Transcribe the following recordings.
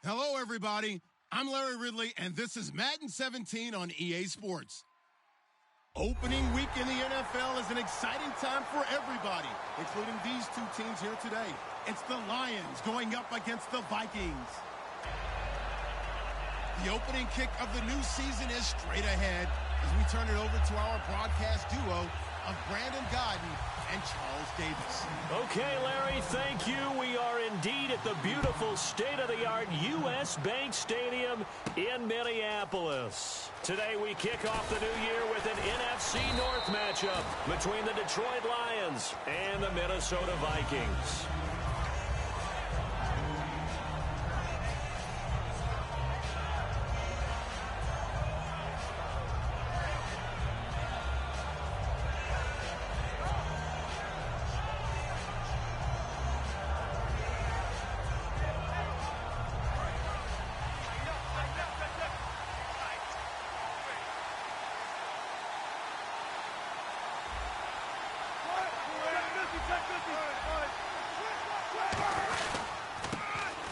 Hello, everybody. I'm Larry Ridley, and this is Madden 17 on EA Sports. Opening week in the NFL is an exciting time for everybody, including these two teams here today. It's the Lions going up against the Vikings. The opening kick of the new season is straight ahead as we turn it over to our broadcast duo of Brandon Godden and Charles Davis. Okay, Larry, thank you. We are indeed at the beautiful state-of-the-art U.S. Bank Stadium in Minneapolis. Today we kick off the new year with an NFC North matchup between the Detroit Lions and the Minnesota Vikings.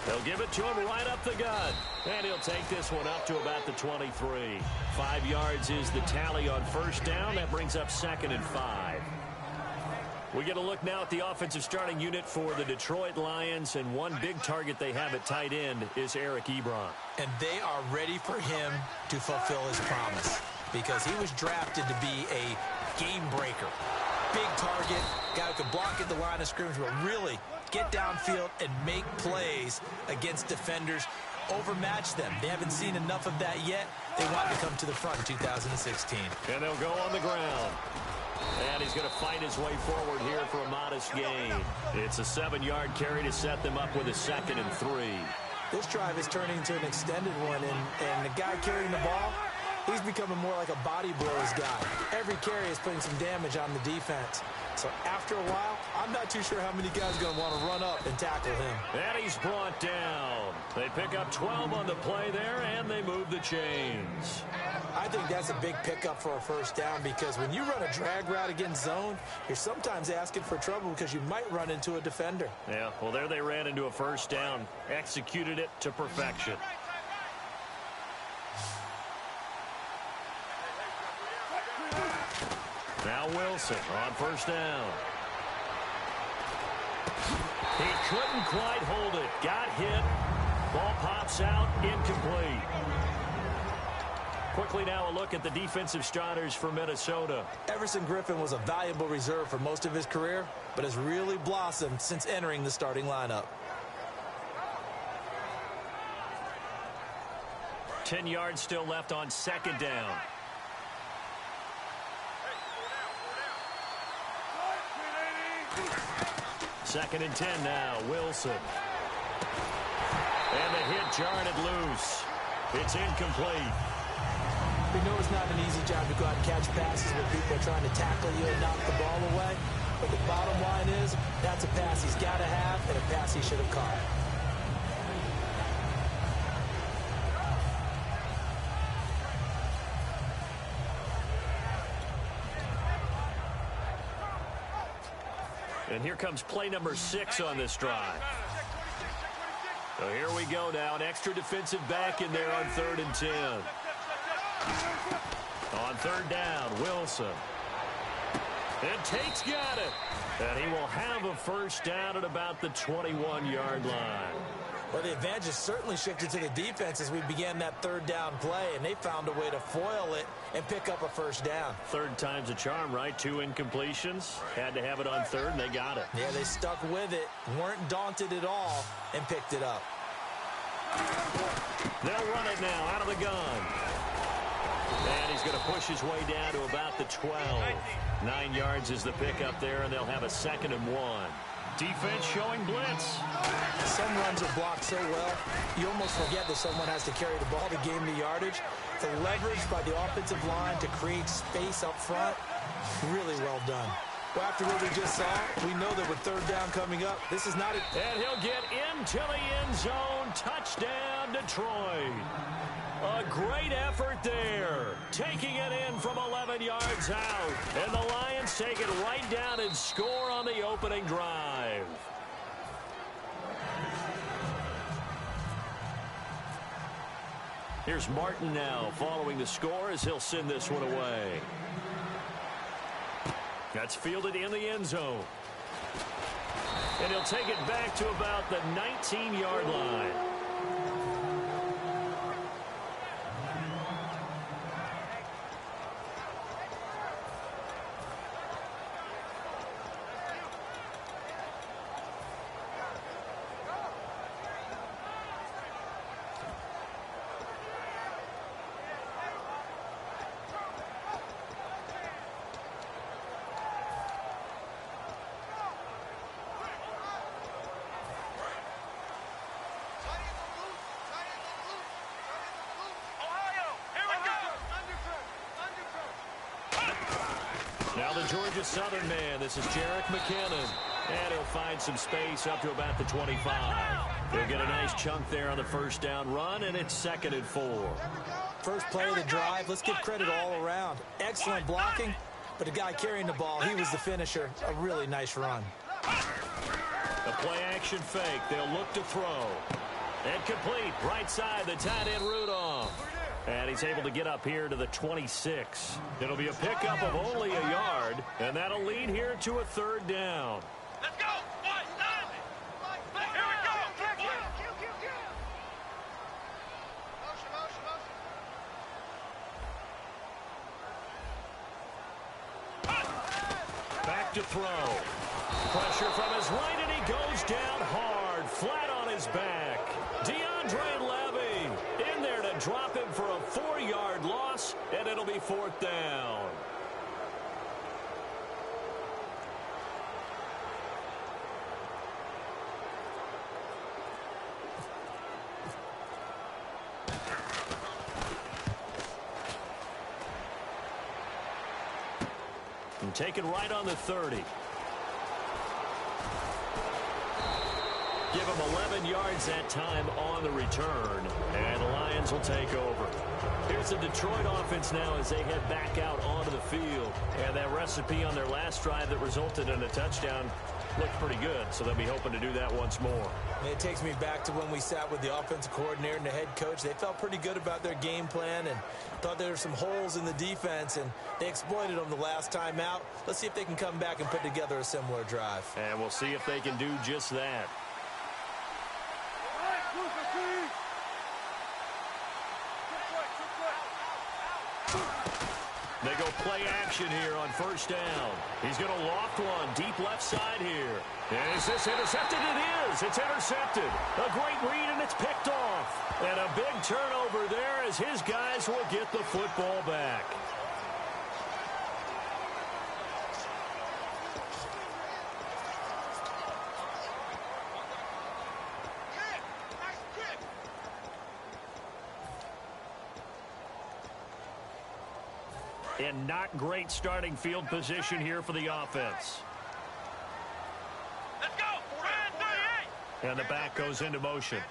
They'll give it to him right up the gut. And he'll take this one up to about the 23. 5 yards is the tally on first down. That brings up 2nd and 5. We get a look now at the offensive starting unit for the Detroit Lions. And one big target they have at tight end is Eric Ebron. And they are ready for him to fulfill his promise, because he was drafted to be a game breaker. Big target, guy who can block at the line of scrimmage, but really get downfield and make plays against defenders, overmatch them. They haven't seen enough of that yet. They want to come to the front in 2016. And they'll go on the ground. And he's going to fight his way forward here for a modest gain. It's a 7-yard carry to set them up with a 2nd and 3. This drive is turning into an extended one, and the guy carrying the ball, he's becoming more like a body blows guy. Every carry is putting some damage on the defense. So after a while, I'm not too sure how many guys are going to want to run up and tackle him. And he's brought down. They pick up 12 on the play there, and they move the chains. I think that's a big pickup for a first down, because when you run a drag route against zone, you're sometimes asking for trouble because you might run into a defender. Yeah, well, there they ran into a first down, executed it to perfection. Now Wilson on first down. He couldn't quite hold it. Got hit. Ball pops out. Incomplete. Quickly now a look at the defensive starters for Minnesota. Everson Griffin was a valuable reserve for most of his career, but has really blossomed since entering the starting lineup. 10 yards still left on 2nd down. Second and 10 now, Wilson. And the hit jarred it loose. It's incomplete. We know it's not an easy job to go out and catch passes when people are trying to tackle you and knock the ball away. But the bottom line is, that's a pass he's got to have and a pass he should have caught. And here comes play number 6 on this drive. So here we go now. An extra defensive back in there on 3rd and 10. On 3rd down, Wilson. And Tate's got it. And he will have a first down at about the 21-yard line. Well, the advantage has certainly shifted to the defense as we began that 3rd down play, and they found a way to foil it and pick up a first down. 3rd time's a charm, right? 2 incompletions. Had to have it on 3rd, and they got it. Yeah, they stuck with it, weren't daunted at all, and picked it up. They'll run it now out of the gun. And he's going to push his way down to about the 12. 9 yards is the pickup there, and they'll have a 2nd and 1. Defense showing blitz. Some runs are blocked so well, you almost forget that someone has to carry the ball to gain the yardage. The leverage by the offensive line to create space up front, really well done. Well, after what we just saw, we know that with 3rd down coming up, this is not a... And he'll get into the end zone. Touchdown, Detroit. A great effort there. Taking it in from 11 yards out. And the Lions take it right down and score on the opening drive. Here's Martin now following the score as he'll send this one away. That's fielded in the end zone. And he'll take it back to about the 19-yard line. Now the Georgia Southern man. This is Jerick McKinnon. And he'll find some space up to about the 25. He'll get a nice chunk there on the first down run, and it's 2nd and 4. First play of the drive. Let's give credit all around. Excellent blocking, but the guy carrying the ball, he was the finisher. A really nice run. A play-action fake. They'll look to throw. And complete. Right side, the tight end Rudolph. And he's able to get up here to the 26. It'll be a pickup of only a yard, and that'll lead here to a 3rd down. Let's go! Here we go! Back to throw. Pressure from his right, and he goes down hard, flat on his back. DeAndre Levy in there to drop him for a 4-yard loss, and it'll be 4th down. And taken right on the 30. Give him 11 yards that time on the return, and the Lions will take over. Here's the Detroit offense now as they head back out onto the field. And that recipe on their last drive that resulted in a touchdown looked pretty good, so they'll be hoping to do that once more. It takes me back to when we sat with the offensive coordinator and the head coach. They felt pretty good about their game plan and thought there were some holes in the defense, and they exploited them the last time out. Let's see if they can come back and put together a similar drive. And we'll see if they can do just that. They go play action here on first down. He's going to loft one deep left side here. And is this intercepted? It is. It's intercepted. A great read, and it's picked off. And a big turnover there as his guys will get the football back. And not great starting field position here for the offense. Let's go! 38! And the back goes into motion.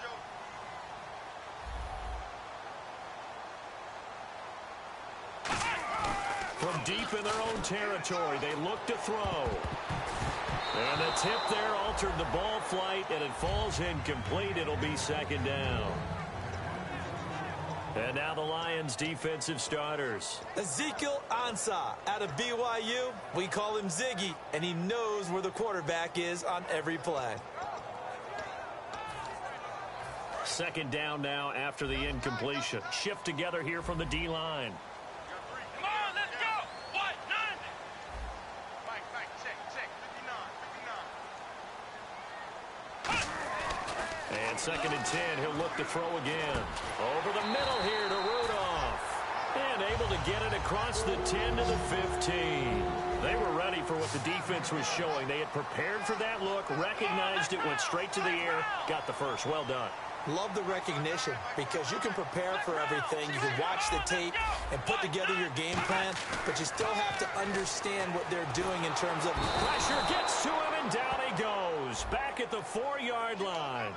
From deep in their own territory, they look to throw. And the tip there altered the ball flight, and it falls incomplete. It'll be 2nd down. And now the Lions' defensive starters. Ezekiel Ansah out of BYU. We call him Ziggy, and he knows where the quarterback is on every play. 2nd down now after the incompletion. Shift together here from the D-line. Come on, let's go! What? 90! Mike, check. 59. And 2nd and 10, he'll look to throw again. Over the middle here to Rudolph. And able to get it across the 10 to the 15. They were ready for what the defense was showing. They had prepared for that look, recognized it, went straight to the air, got the first. Well done. Love the recognition because you can prepare for everything. You can watch the tape and put together your game plan, but you still have to understand what they're doing in terms of pressure. Gets to him, and down he goes. Back at the 4-yard line.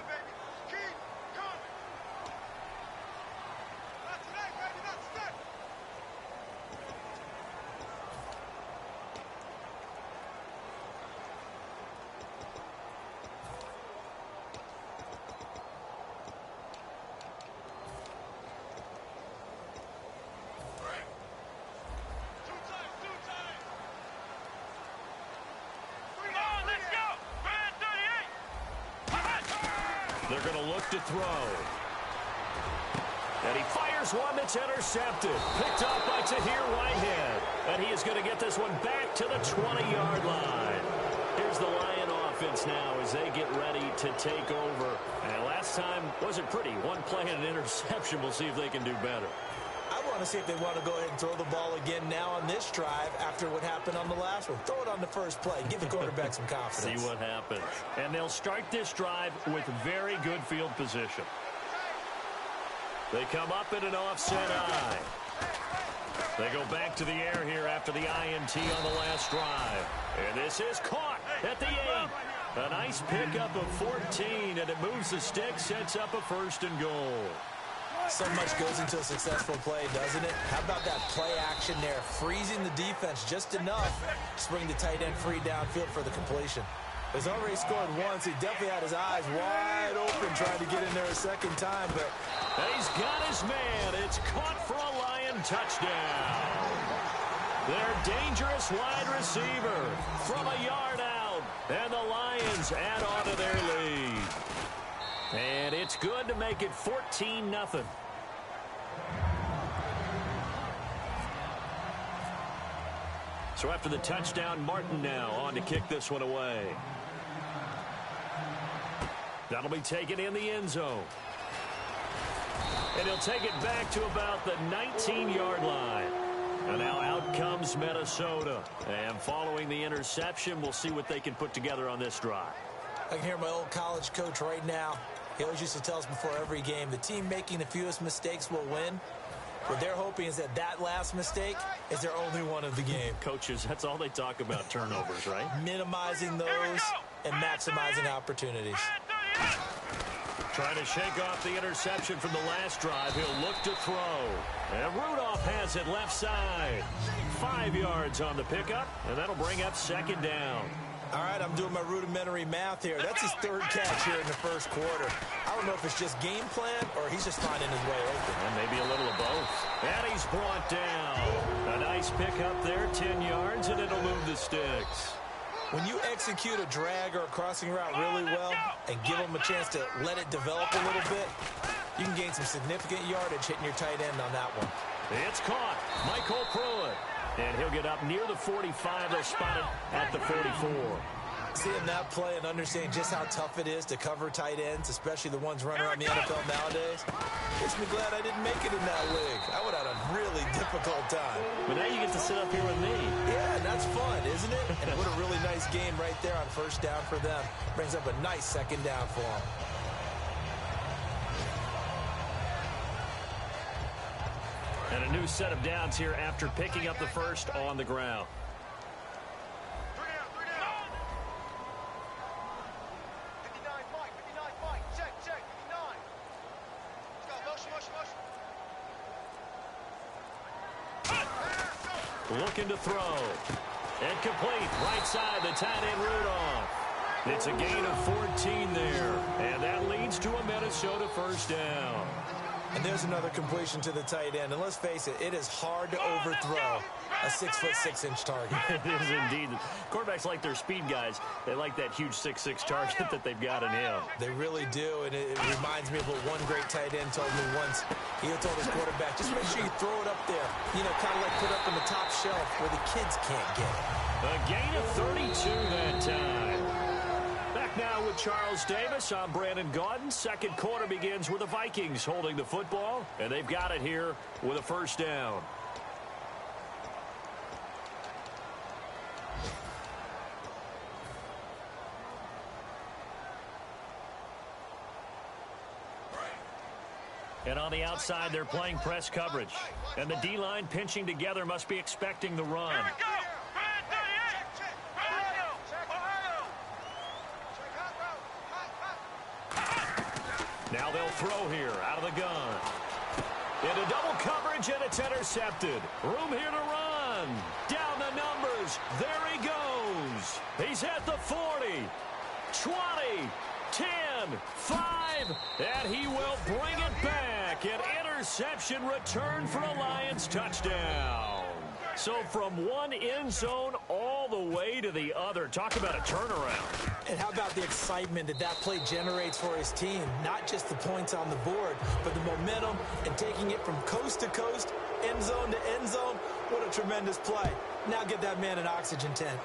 They're going to look to throw. And he fires one that's intercepted. Picked up by Tahir Whitehead. And he is going to get this one back to the 20-yard line. Here's the Lion offense now as they get ready to take over. And last time wasn't pretty. One play and an interception. We'll see if they can do better. I want to see if they want to go ahead and throw the ball again now on this drive after what happened on the last one. Throw it on the first play. Give the quarterback some confidence. See what happens. And they'll start this drive with very good field position. They come up in an offset eye. They go back to the air here after the INT on the last drive. And this is caught at the 8. A nice pickup of 14, and it moves the stick, sets up a 1st and goal. So much goes into a successful play, doesn't it? How about that play action there? Freezing the defense just enough to bring the tight end free downfield for the completion. He's already scored once. He definitely had his eyes wide open trying to get in there a second time, but he's got his man. It's caught for a Lion touchdown. Their dangerous wide receiver from a yard out, and the Lions add on to their lead. And it's good to make it 14-0. So after the touchdown, Martin now on to kick this one away. That'll be taken in the end zone. And he'll take it back to about the 19-yard line. And now out comes Minnesota. And following the interception, we'll see what they can put together on this drive. I can hear my old college coach right now. He always used to tell us before every game, the team making the fewest mistakes will win. What they're hoping is that last mistake is their only one of the game. Coaches, that's all they talk about, turnovers, right? Minimizing those and maximizing opportunities. Trying to shake off the interception from the last drive. He'll look to throw. And Rudolph has it left side. 5 yards on the pickup, and that'll bring up 2nd down. All right, I'm doing my rudimentary math here. That's his 3rd catch here in the 1st quarter. I don't know if it's just game plan or he's just finding his way open. And maybe a little of both. And he's brought down. A nice pickup there, 10 yards, and it'll move the sticks. When you execute a drag or a crossing route really well and give them a chance to let it develop a little bit, you can gain some significant yardage hitting your tight end on that one. It's caught. Michael Pruitt. And he'll get up near the 45. They'll spot it at the 44. Seeing that play and understanding just how tough it is to cover tight ends, especially the ones running around the NFL nowadays, makes me glad I didn't make it in that league. I would have had a really difficult time. But now you get to sit up here with me. Yeah, that's fun, isn't it? And what a really nice game right there on 1st down for them. Brings up a nice 2nd down for them. And a new set of downs here after picking up the 1st on the ground. Looking to throw. And complete. Right side, the tight end Rudolph. It's a gain of 14 there. And that leads to a Minnesota 1st down. And there's another completion to the tight end. And let's face it, it is hard to overthrow a 6'6" target. It is indeed. Quarterbacks like their speed guys. They like that huge 6'6" target that they've got in him. They really do. And it reminds me of what one great tight end told me once. He told his quarterback, just make sure you throw it up there. You know, kind of like put it up on the top shelf where the kids can't get it. A gain of 32 that time. Back now with Charles Davis. I'm Brandon Gaudin. 2nd quarter begins with the Vikings holding the football, and they've got it here with a 1st down. And on the outside, they're playing press coverage. And the D-line pinching together must be expecting the run. Now they'll throw here out of the gun. Into double coverage, and it's intercepted. Room here to run. Down the numbers. There he goes. He's at the 40, 20, 10, 5, and he will bring it back. An interception return for a Lions touchdown. So from one end zone all the way to the other. Talk about a turnaround. And how about the excitement that play generates for his team? Not just the points on the board, but the momentum and taking it from coast to coast, end zone to end zone. What a tremendous play. Now get that man an oxygen tent.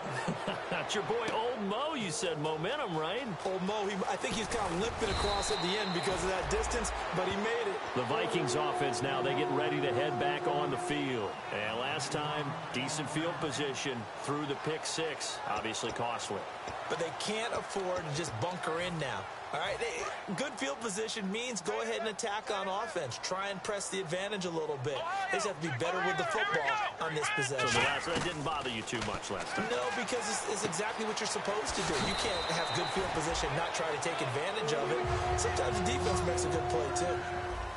That's your boy Old Mo. You said momentum, right? Old Mo, I think he's kind of limping across at the end because of that distance, but he made it. The Vikings offense now, they get ready to head back on the field. And last time, decent field position through the pick six. Obviously costly. But they can't afford to just bunker in now. All right, good field position means go ahead and attack on offense. Try and press the advantage a little bit. They just have to be better with the football on this possession. So that didn't bother you too much last time? No, because it's exactly what you're supposed to do. You can't have good field position and not try to take advantage of it. Sometimes the defense makes a good play, too.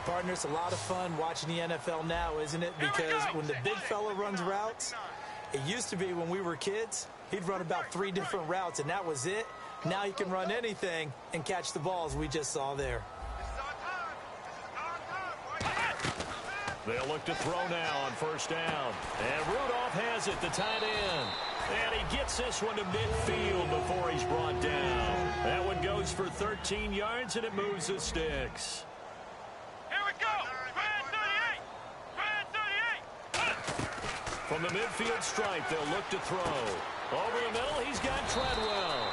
Partner, it's a lot of fun watching the NFL now, isn't it? Because when the big fella runs routes, it used to be when we were kids, he'd run about 3 different routes, and that was it. Now he can run anything and catch the balls we just saw there. They'll look to throw now on first down. And Rudolph has it, the tight end. And he gets this one to midfield before he's brought down. That one goes for 13 yards, and it moves the sticks. Here we go. Grand 38. Grand 38. From the midfield stripe, they'll look to throw. Over the middle, he's got Treadwell.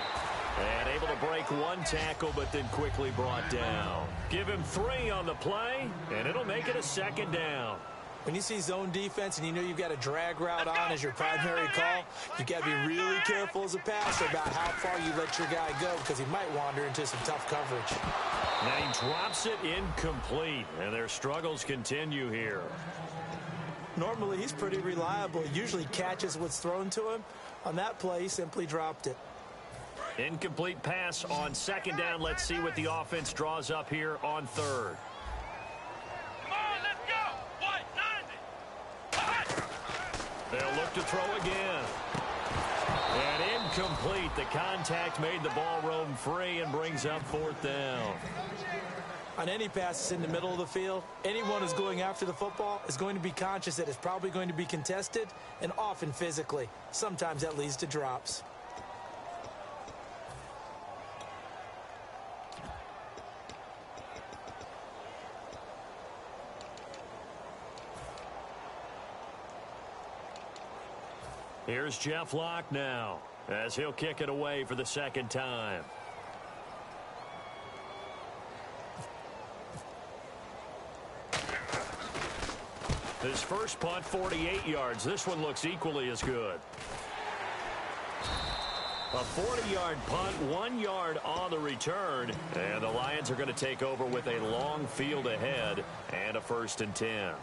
And able to break one tackle, but then quickly brought down. Give him 3 on the play, and it'll make it a second down. When you see zone defense and you know you've got a drag route on as your primary call, you've got to be really careful as a passer about how far you let your guy go because he might wander into some tough coverage. Now he drops it incomplete, and their struggles continue here. Normally, he's pretty reliable. He usually catches what's thrown to him. On that play, he simply dropped it. Incomplete pass on second down. Let's see what the offense draws up here on third. Come on, let's go. 190. They'll look to throw again. And incomplete. The contact made the ball roam free and brings up fourth down. On any passes in the middle of the field, anyone who's going after the football is going to be conscious that it's probably going to be contested and often physically. Sometimes that leads to drops. Here's Jeff Locke now as he'll kick it away for the second time. His first punt, 48 yards. This one looks equally as good. A 40-yard punt, 1 yard on the return. And the Lions are going to take over with a long field ahead and a 1st and 10.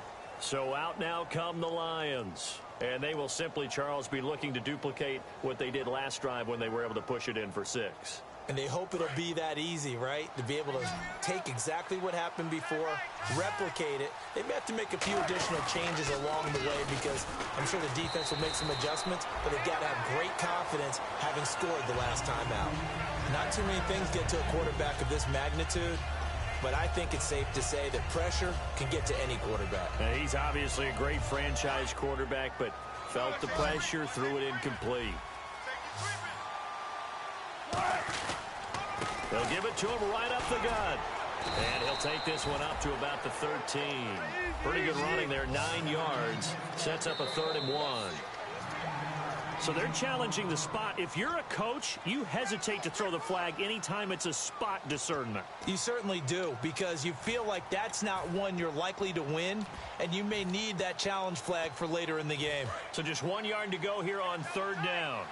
So out now come the Lions. And they will simply, Charles, be looking to duplicate what they did last drive when they were able to push it in for 6. And they hope it'll be that easy, right? To be able to take exactly what happened before, replicate it. They may have to make a few additional changes along the way because I'm sure the defense will make some adjustments, but they've got to have great confidence having scored the last time out. Not too many things get to a quarterback of this magnitude, but I think it's safe to say that pressure can get to any quarterback. He's obviously a great franchise quarterback, but felt the pressure, threw it incomplete. They'll give it to him right up the gut. And he'll take this one up to about the 13. Pretty good running there, 9 yards. Sets up a 3rd and 1. So they're challenging the spot. If you're a coach, you hesitate to throw the flag anytime it's a spot discernment. You certainly do, because you feel like that's not one you're likely to win, and you may need that challenge flag for later in the game. So just 1 yard to go here on 3rd down.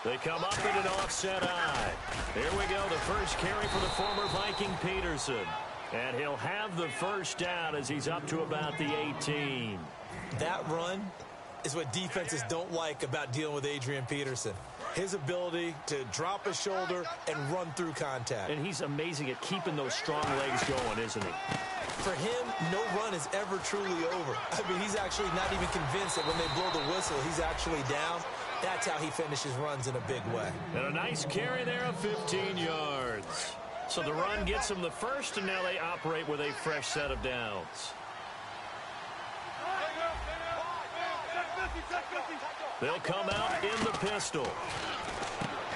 They come up in an offset eye. Here we go, the first carry for the former Viking Peterson. And he'll have the first down as he's up to about the 18. That run is what defenses don't like about dealing with Adrian Peterson. His ability to drop his shoulder and run through contact. And he's amazing at keeping those strong legs going, isn't he? For him, no run is ever truly over. I mean, he's actually not even convinced that when they blow the whistle, he's actually down. That's how he finishes runs in a big way. And a nice carry there of 15 yards. So the run gets them the first, and now they operate with a fresh set of downs. They'll come out in the pistol.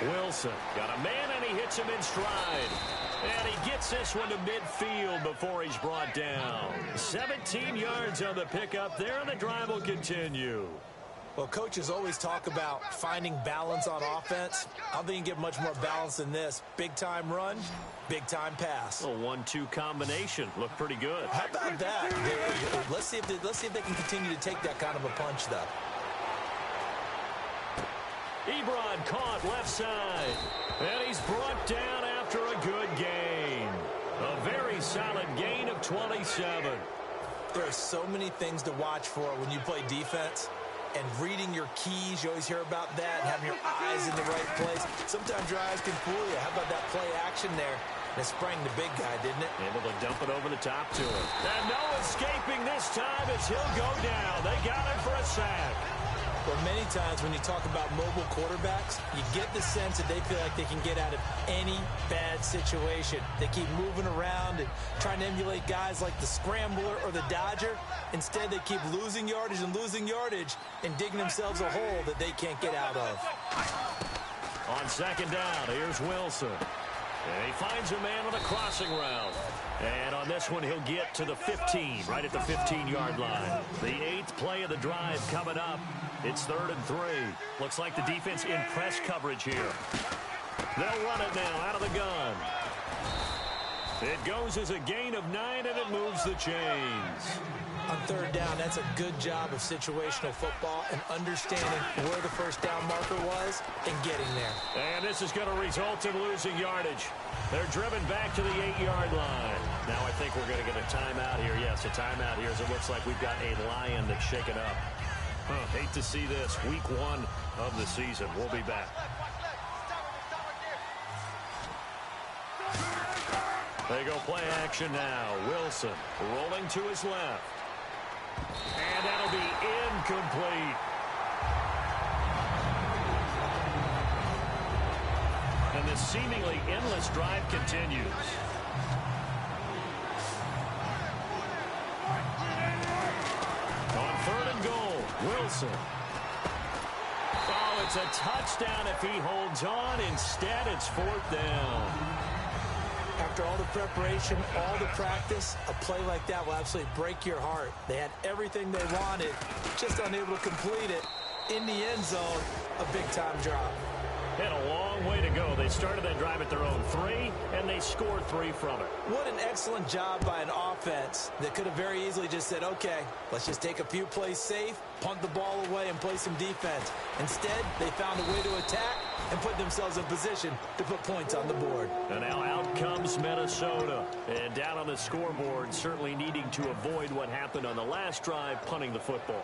Wilson got a man, and he hits him in stride. And he gets this one to midfield before he's brought down. 17 yards on the pickup there, and the drive will continue. Well, coaches always talk about finding balance on offense. I don't think you can get much more balance than this. Big-time run, big-time pass. A 1-2 combination. Looked pretty good. How about that? Let's see if they can continue to take that kind of a punch, though. Ebron caught left side. And he's brought down after a good gain. A very solid gain of 27. There are so many things to watch for when you play defense. And reading your keys, you always hear about that, and having your eyes in the right place. Sometimes your eyes can fool you. How about that play action there? And it sprang the big guy, didn't it? Able to dump it over the top to him. And no escaping this time as he'll go down. They got him for a sack. Well, many times when you talk about mobile quarterbacks, you get the sense that they feel like they can get out of any bad situation. They keep moving around and trying to emulate guys like the Scrambler or the Dodger. Instead, they keep losing yardage and digging themselves a hole that they can't get out of. On second down, here's Wilson. And he finds a man on a crossing route. And on this one, he'll get to the 15, right at the 15-yard line. The 8th play of the drive coming up. It's 3rd and 3. Looks like the defense in press coverage here. They'll run it now out of the gun. It goes as a gain of 9, and it moves the chains. On 3rd down, that's a good job of situational football and understanding where the first down marker was and getting there. And this is going to result in losing yardage. They're driven back to the 8-yard line. Now I think we're going to get a timeout here. Yes, a timeout here as it looks like we've got a lion that's shaken up. Hate to see this. Week 1 of the season. We'll be back. They go play action now. Wilson rolling to his left. And that'll be incomplete. And this seemingly endless drive continues. On 3rd and goal, Wilson. Oh, it's a touchdown if he holds on. Instead, it's 4th down. After all the preparation, all the practice, a play like that will absolutely break your heart. They had everything they wanted, just unable to complete it. In the end zone, a big-time drop. Had a long way to go. They started that drive at their own 3, and they scored 3 from it. What an excellent job by an offense that could have very easily just said, okay, let's just take a few plays safe, punt the ball away, and play some defense. Instead, they found a way to attack and put themselves in position to put points on the board. And now out comes Minnesota. And down on the scoreboard, certainly needing to avoid what happened on the last drive, punting the football.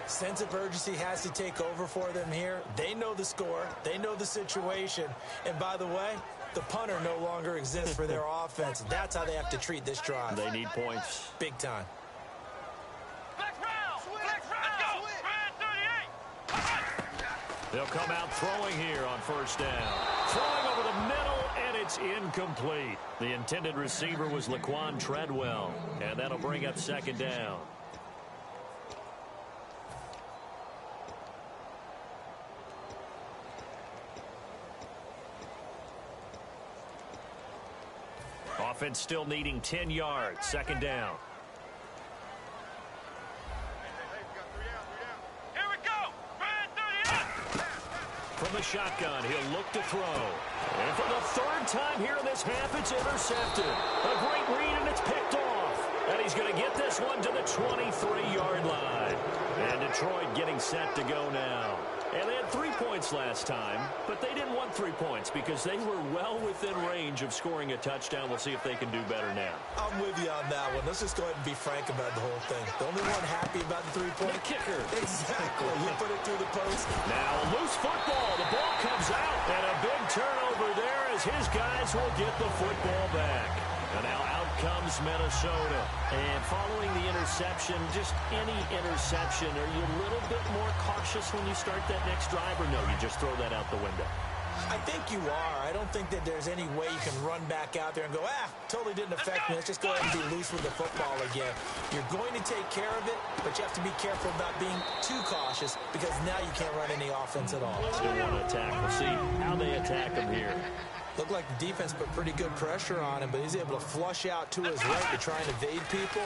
Sense of urgency has to take over for them here. They know the score. They know the situation. And by the way, the punter no longer exists for their offense. That's how they have to treat this drive. They need points. Big time. Let's go. Ryan 38. They'll come out throwing here on 1st down. Throwing over the middle, and it's incomplete. The intended receiver was Laquan Treadwell. And that'll bring up 2nd down. Offense still needing 10 yards. 2nd down. Here we go. Ryan 38. From the shotgun, he'll look to throw. And for the 3rd time here in this half, it's intercepted. A great read, and it's picked off. And he's going to get this one to the 23-yard line. And Detroit getting set to go now. And they had 3 points last time, but they didn't want 3 points because they were well within range of scoring a touchdown. We'll see if they can do better now. I'm with you on that one. Let's just go ahead and be frank about the whole thing. The only one happy about the 3-point kicker. Exactly. You put it through the post. Now a loose football. The ball comes out. And a big turnover there as his guys will get the football back. And now out comes Minnesota. And following the interception, just any interception, are you a little bit more cautious when you start that next drive, or no, you just throw that out the window? I think you are. I don't think that there's any way you can run back out there and go, totally didn't affect me. Let's just go ahead and be loose with the football again. You're going to take care of it, but you have to be careful about being too cautious because now you can't run any offense at all. Still want to attack. We'll see how they attack him here. Looked like the defense put pretty good pressure on him, but he's able to flush out to his right to try and evade people.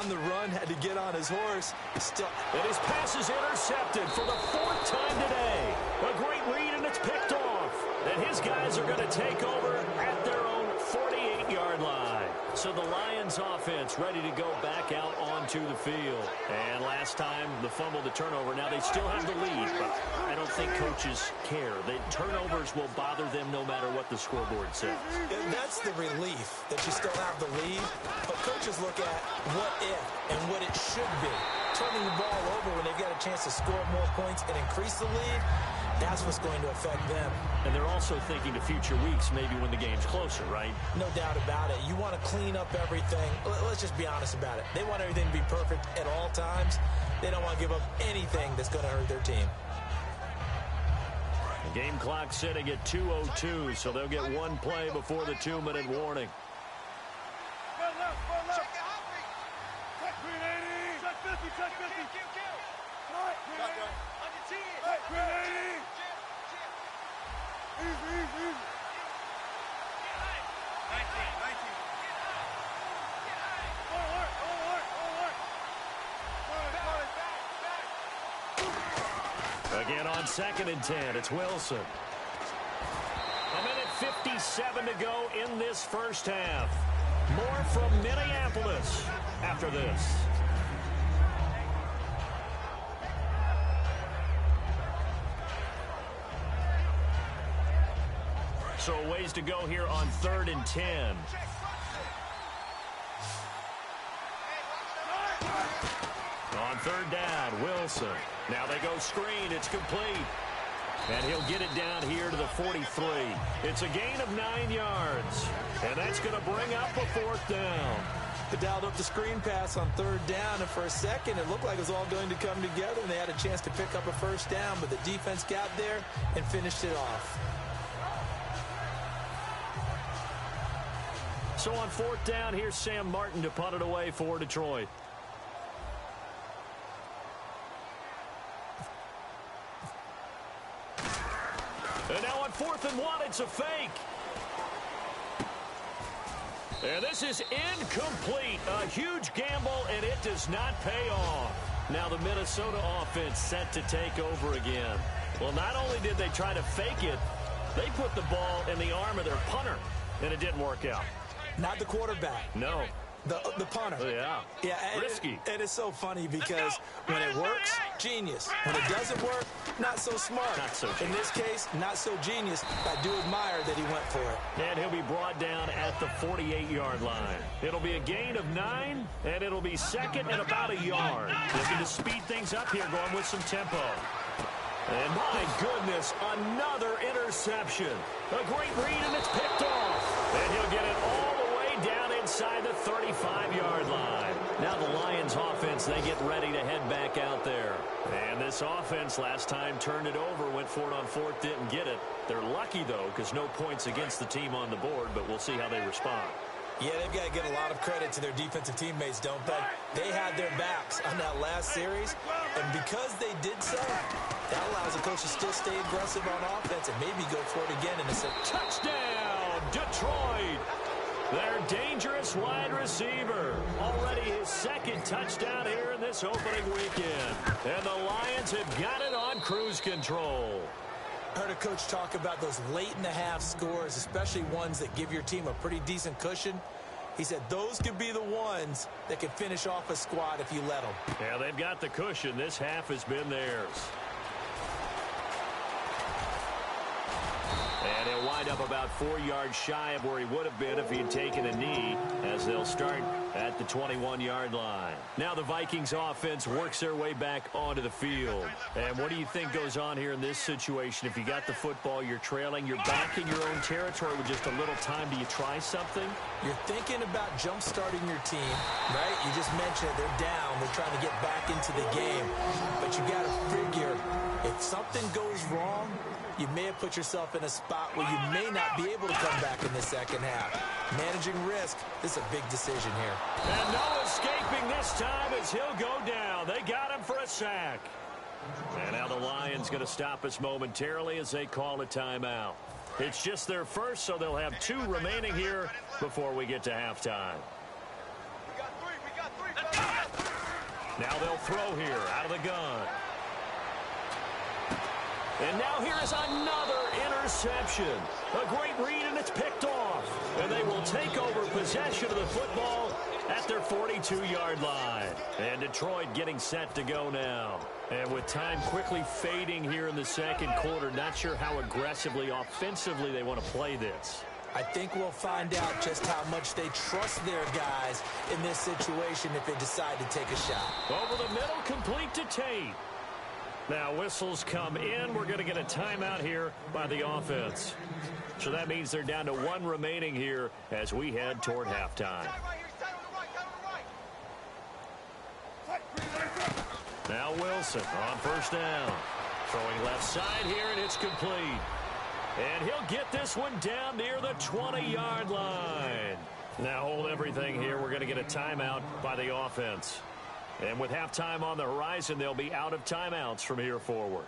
On the run, had to get on his horse. And his pass is intercepted for the 4th time today. A great read, and it's picked off. And his guys are going to take over at their own 48-yard line. So the Lions offense ready to go back out onto the field. And last time, the fumble, the turnover. Now they still have the lead, but I don't think coaches care. The turnovers will bother them no matter what the scoreboard says. And that's the relief that you still have the lead. But coaches look at what if and what it should be. Turning the ball over when they've got a chance to score more points and increase the lead, that's what's going to affect them. And they're also thinking to future weeks, maybe when the game's closer, right? No doubt about it. You want to clean up everything. Let's just be honest about it. They want everything to be perfect at all times. They don't want to give up anything that's going to hurt their team. The game clock sitting at 2:02, so they'll get one play before the 2-minute warning. Again on 2nd and 10, it's Wilson. A minute 57 to go in this first half. More from Minneapolis after this. So a ways to go here on 3rd and 10. On 3rd down, Wilson. Now they go screen. It's complete. And he'll get it down here to the 43. It's a gain of 9 yards. And that's going to bring up a 4th down. They dialed up the screen pass on 3rd down, and for a second it looked like it was all going to come together, and they had a chance to pick up a 1st down, but the defense got there and finished it off. So on 4th down, here's Sam Martin to punt it away for Detroit. And now on 4th and 1, it's a fake. And this is incomplete. A huge gamble, and it does not pay off. Now the Minnesota offense set to take over again. Well, not only did they try to fake it, they put the ball in the arm of their punter, and it didn't work out. Not the quarterback. No. The punter. Yeah. Yeah. Risky. And it's so funny because when it works, genius. When it doesn't work, not so smart. Not so genius. In this case, not so genius. I do admire that he went for it. And he'll be brought down at the 48-yard line. It'll be a gain of 9, and it'll be 2nd and about a yard. Looking to speed things up here, going with some tempo. And my goodness, another interception. A great read, and it's picked off. And he'll get it all the way down inside the 35-yard line. Now the Lions offense, they get ready to head back out there. And this offense last time turned it over, went for it on 4th, didn't get it. They're lucky, though, because no points against the team on the board, but we'll see how they respond. Yeah, they've got to give a lot of credit to their defensive teammates, don't they? They had their backs on that last series, and because they did so, that allows the coach to still stay aggressive on offense and maybe go for it again. And it's a touchdown, Detroit! Their dangerous wide receiver. Already his 2nd touchdown here in this opening weekend. And the Lions have got it on cruise control. I heard a coach talk about those late-in-the-half scores, especially ones that give your team a pretty decent cushion. He said those could be the ones that could finish off a squad if you let them. Yeah, they've got the cushion. This half has been theirs. And he'll wind up about 4 yards shy of where he would have been if he had taken a knee, as they'll start at the 21-yard line. Now the Vikings offense works their way back onto the field. And what do you think goes on here in this situation? If you got the football, you're trailing, you're back in your own territory with just a little time. Do you try something? You're thinking about jump-starting your team, right? You just mentioned it. They're down. They're trying to get back into the game. But you got to figure, if something goes wrong, you may have put yourself in a spot where you may not be able to come back in the second half. Managing risk, this is a big decision here. And no escaping this time as he'll go down. They got him for a sack. And now the Lions going to stop us momentarily as they call a timeout. It's just their first, so they'll have 2 remaining here before we get to halftime. We got three. Now they'll throw here out of the gun. And now here is another interception. A great read, and it's picked off. And they will take over possession of the football at their 42-yard line. And Detroit getting set to go now. And with time quickly fading here in the second quarter, not sure how aggressively, offensively they want to play this. I think we'll find out just how much they trust their guys in this situation if they decide to take a shot. Over the middle, complete to Tate. Now whistles come in. We're going to get a timeout here by the offense. So that means they're down to 1 remaining here as we head toward halftime. Now Wilson on first down. Throwing left side here, and it's complete. And he'll get this one down near the 20-yard line. Now hold everything here. We're going to get a timeout by the offense. And with halftime on the horizon, they'll be out of timeouts from here forward.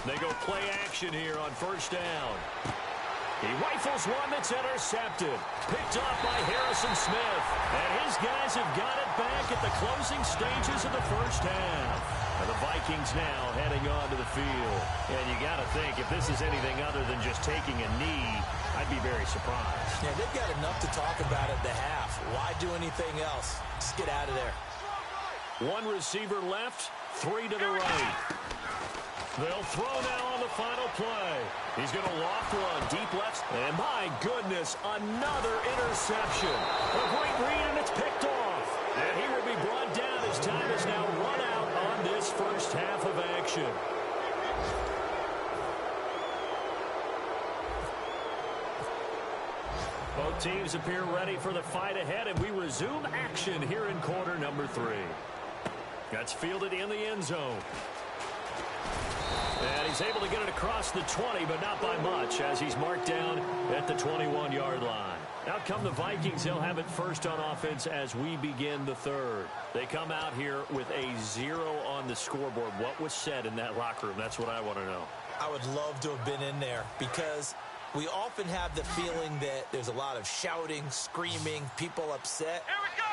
They go play action here on first down. He rifles one that's intercepted. Picked off by Harrison Smith. And his guys have got it back at the closing stages of the first half. And the Vikings now heading on to the field. And you got to think, if this is anything other than just taking a knee, I'd be very surprised. Yeah, they've got enough to talk about at the half. Why do anything else? Just get out of there. 1 receiver left, 3 to the right. They'll throw now on the final play. He's going to loft one deep left. And my goodness, another interception. A great read, and it's picked off. And he will be brought down as time is now run out on this first half of action. Both teams appear ready for the fight ahead, and we resume action here in quarter number 3. That's fielded in the end zone. And he's able to get it across the 20, but not by much, as he's marked down at the 21-yard line. Out come the Vikings. They'll have it first on offense as we begin the third. They come out here with a 0 on the scoreboard. What was said in that locker room? That's what I want to know. I would love to have been in there because we often have the feeling that there's a lot of shouting, screaming, people upset.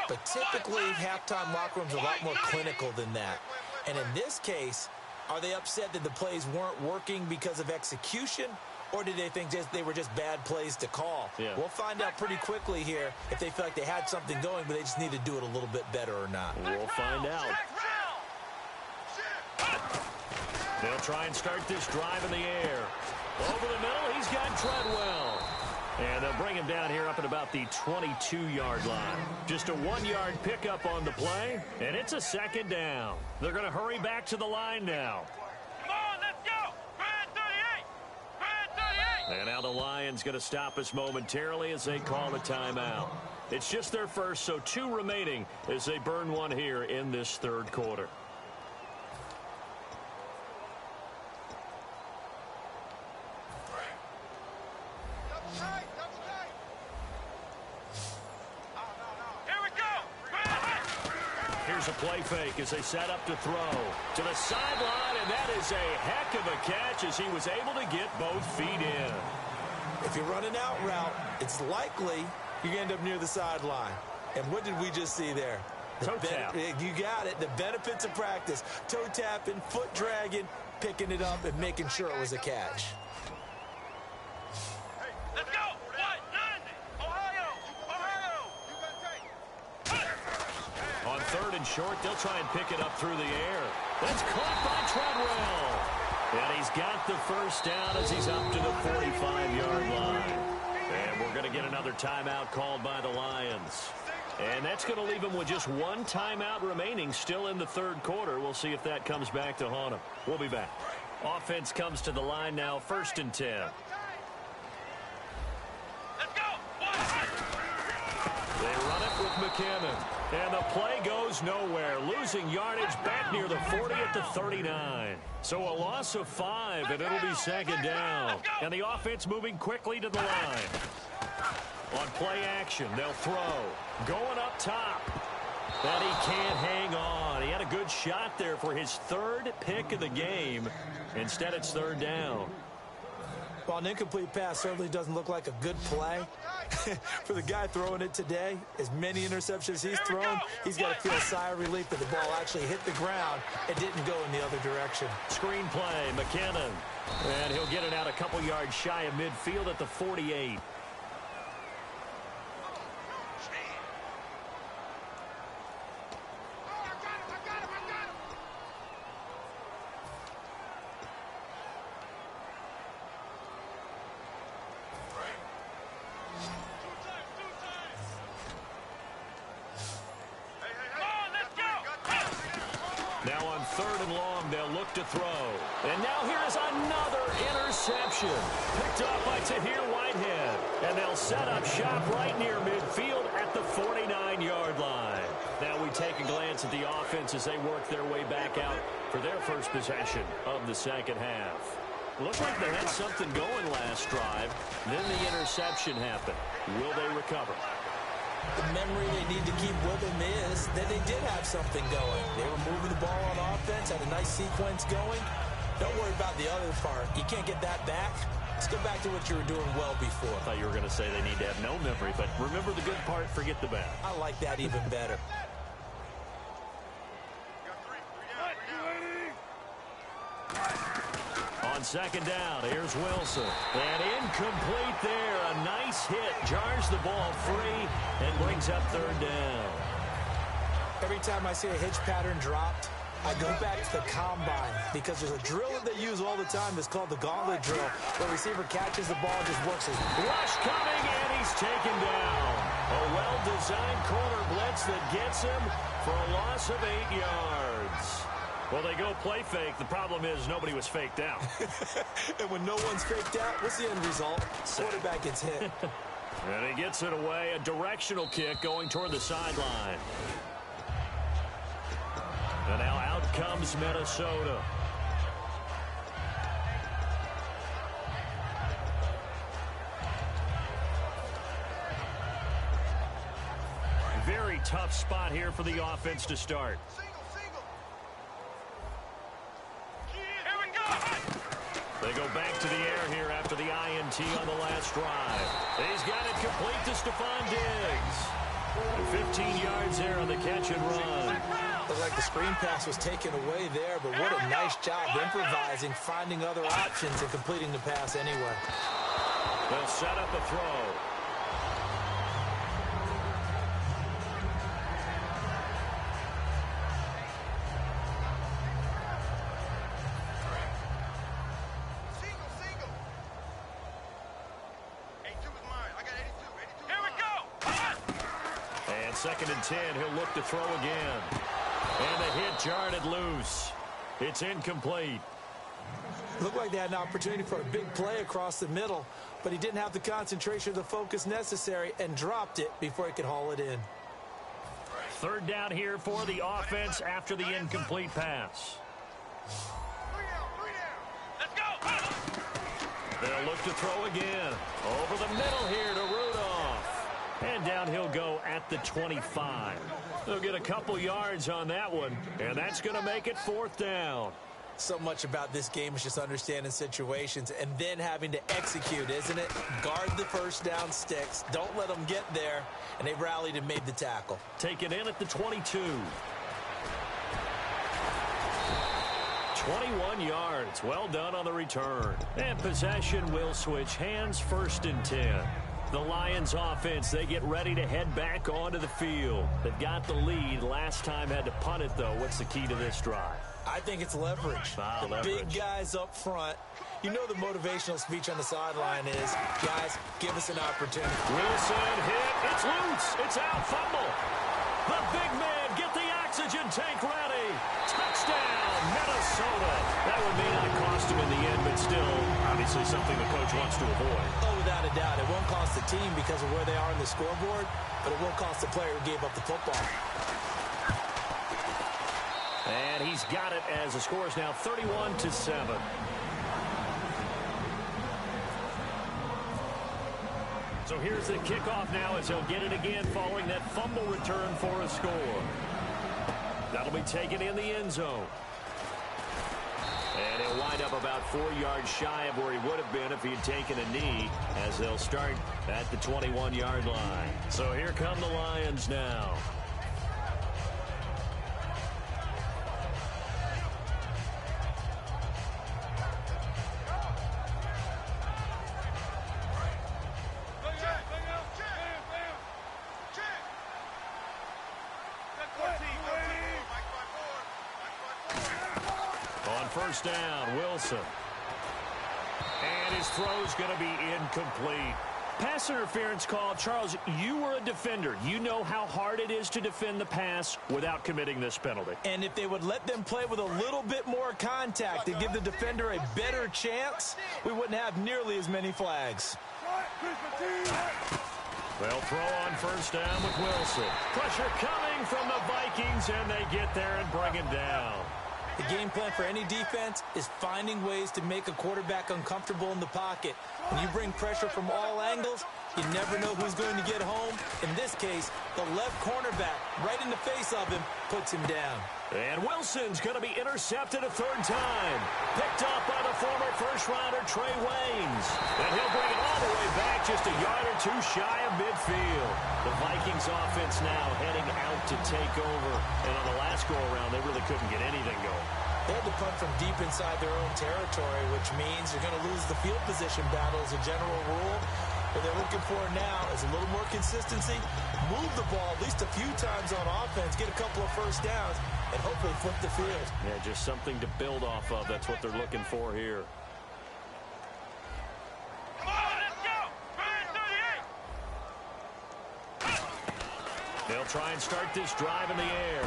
But typically, halftime locker rooms are a lot more clinical than that. And in this case, are they upset that the plays weren't working because of execution, or did they think they were just bad plays to call? Yeah. We'll find out pretty quickly here if they feel like they had something going, but they just need to do it a little bit better or not. We'll find out. They'll try and start this drive in the air. Over the middle, he's got Treadwell. And they'll bring him down here up at about the 22-yard line. Just a 1-yard pickup on the play, and it's a second down. They're going to hurry back to the line now. Come on, let's go. Red 38. And now the Lions going to stop us momentarily as they call a timeout. It's just their first, so 2 remaining as they burn one here in this third quarter. Here's a play fake as they set up to throw to the sideline, and that is a heck of a catch as he was able to get both feet in. If you're running out route, it's likely you're going to end up near the sideline. And what did we just see there? Toe tap. You got it. The benefits of practice. Toe tapping, foot dragging, picking it up, and making sure it was a catch. Let's go. 190. Ohio. On third and short, they'll try and pick it up through the air. That's caught by Treadwell. And he's got the first down as he's up to the 45-yard line. And we're going to get another timeout called by the Lions. And that's going to leave him with just one timeout remaining still in the third quarter. We'll see if that comes back to haunt him. We'll be back. Offense comes to the line now, 1st and 10. Let's go. They run it with McKinnon. And the play goes nowhere, losing yardage back near the 40 at the 39. So a loss of 5, and it'll be 2nd down. And the offense moving quickly to the line. On play action, they'll throw. Going up top. And he can't hang on. He had a good shot there for his 3rd pick of the game. Instead, it's 3rd down. Well, an incomplete pass certainly doesn't look like a good play. For the guy throwing it today, as many interceptions he's thrown, he's got to feel a sigh of relief that the ball actually hit the ground and didn't go in the other direction. Screen play, McKinnon. And he'll get it out a couple yards shy of midfield at the 48. Now on 3rd and long, they'll look to throw. And now here is another interception. Picked off by Tahir Whitehead. And they'll set up shop right near midfield at the 49-yard line. Now we take a glance at the offense as they work their way back out for their first possession of the second half. Looked like they had something going last drive. Then the interception happened. Will they recover? The memory they need to keep with them is that they did have something going. They were moving the ball on offense, had a nice sequence going. Don't worry about the other part. You can't get that back. Let's go back to what you were doing well before. I thought you were going to say they need to have no memory, but remember the good part, forget the bad. I like that even better. On 2nd down, here's Wilson. And incomplete there. A nice hit. Jars the ball free and brings up 3rd down. Every time I see a hitch pattern dropped, I go back to the combine because there's a drill that they use all the time. It's called the gauntlet drill. The receiver catches the ball, just works his rush coming, and he's taken down. A well-designed corner blitz that gets him for a loss of 8 yards. Well, they go play fake. The problem is nobody was faked out. And when no one's faked out, what's the end result? Quarterback gets hit. And he gets it away. A directional kick going toward the sideline. And now out comes Minnesota. Very tough spot here for the offense to start. They go back to the air here after the INT on the last drive. He's got it complete to Stephon Diggs. 15 yards there on the catch and run. Looked like the screen pass was taken away there, but what a nice job improvising, finding other options, and completing the pass anyway. They'll set up a throw. Second and 10, he'll look to throw again. And the hit jarred it loose. It's incomplete. Looked like they had an opportunity for a big play across the middle, but he didn't have the concentration or the focus necessary and dropped it before he could haul it in. 3rd down here for the offense after the incomplete pass. Let's go. They'll look to throw again. Over the middle here to Rudolph. And down he'll go at the 25. They'll get a couple yards on that one, and that's going to make it 4th down. So much about this game is just understanding situations and then having to execute, isn't it? Guard the first down sticks. Don't let them get there. And they rallied and made the tackle. Take it in at the 22. 21 yards. Well done on the return. And possession will switch hands, 1st and 10. The Lions offense, they get ready to head back onto the field. They've got the lead. Last time had to punt it, though. What's the key to this drive? I think it's leverage. Big guys up front. You know the motivational speech on the sideline is, guys, give us an opportunity. Wilson hit. It's loose. It's out. Fumble. The big man, get the oxygen tank ready. Touchdown, Minnesota. That one may not cost him in the end, but still, obviously something the coach wants to avoid. Oh, without a doubt. It won't cost the team because of where they are on the scoreboard, but it will cost the player who gave up the football. And he's got it as the score is now 31-7. So here's the kickoff now as he'll get it again following that fumble return for a score. That'll be taken in the end zone. And he'll wind up about 4 yards shy of where he would have been if he had taken a knee, as they'll start at the 21-yard line. So here come the Lions now. First down, Wilson. And his throw's going to be incomplete. Pass interference call. Charles, you were a defender. You know how hard it is to defend the pass without committing this penalty. And if they would let them play with a little bit more contact to give the defender a better chance, we wouldn't have nearly as many flags. They'll throw on first down with Wilson. Pressure coming from the Vikings, and they get there and bring him down. The game plan for any defense is finding ways to make a quarterback uncomfortable in the pocket. When you bring pressure from all angles, you never know who's going to get home. In this case, the left cornerback, right in the face of him, puts him down. And Wilson's going to be intercepted a third time. Picked up by the former first-rounder Trey Waynes. And he'll bring it all the way back just a yard or two shy of midfield. The Vikings offense now heading out to take over. And on the last go-around, they really couldn't get anything going. They had to punt from deep inside their own territory, which means you're going to lose the field position battle as a general rule. What they're looking for now is a little more consistency, move the ball at least a few times on offense, get a couple of first downs, and hopefully flip the field. Yeah, just something to build off of. That's what they're looking for here. Come on, let's go! 38! They'll try and start this drive in the air.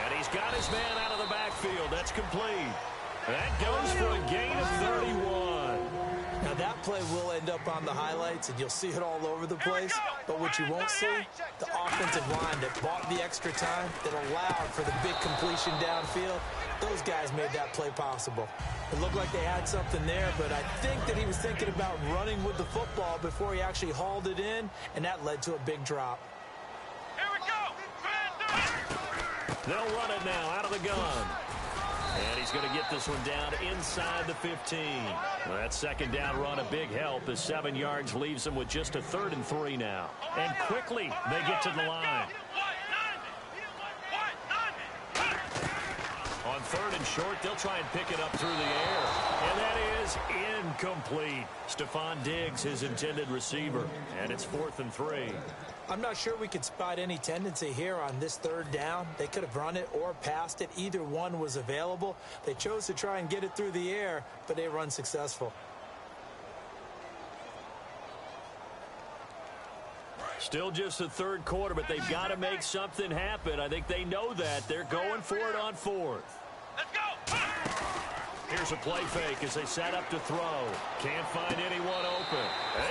And he's got his man out of the backfield. That's complete. That goes for a gain of 31. Now that play will end up on the highlights, and you'll see it all over the place. But what you won't see, the offensive line that bought the extra time, that allowed for the big completion downfield, those guys made that play possible. It looked like they had something there, but I think that he was thinking about running with the football before he actually hauled it in, and that led to a big drop. Here we go! They'll run it now out of the gun. And he's going to get this one down inside the 15. Well, that second down run a big help as 7 yards leaves them with just a 3rd and 3 now. And quickly they get to the line. On 3rd and short, they'll try and pick it up through the air. And that is incomplete. Stephon Diggs, his intended receiver. And it's 4th and 3. I'm not sure we could spot any tendency here on this 3rd down. They could have run it or passed it. Either one was available. They chose to try and get it through the air, but they were unsuccessful. Still just the 3rd quarter, but they've got to make something happen. I think they know that. They're going for it on 4th. Let's go! Here's a play fake as they set up to throw. Can't find anyone open.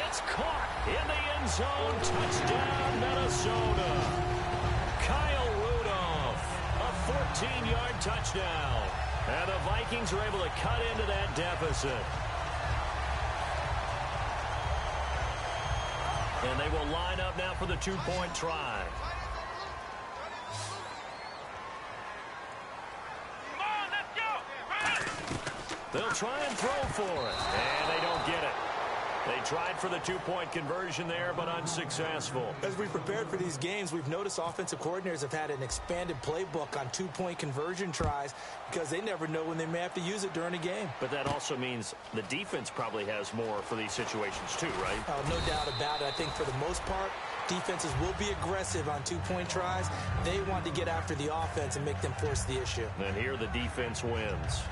It's caught in the end zone. Touchdown, Minnesota. Kyle Rudolph, a 14-yard touchdown. And the Vikings are able to cut into that deficit. And they will line up now for the 2-point try. They'll try and throw for it, and they don't get it. They tried for the two-point conversion there, but unsuccessful. As we prepared for these games, we've noticed offensive coordinators have had an expanded playbook on two-point conversion tries because they never know when they may have to use it during a game. But that also means the defense probably has more for these situations too, right? Oh, no doubt about it. I think for the most part, defenses will be aggressive on two-point tries. They want to get after the offense and make them force the issue. And here the defense wins.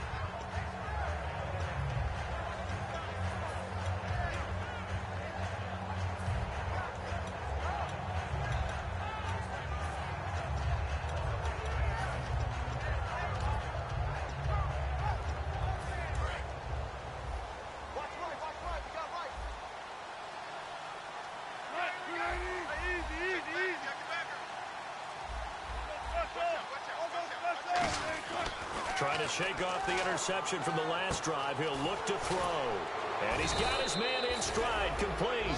Trying to shake off the interception from the last drive. He'll look to throw. And he's got his man in stride, complete.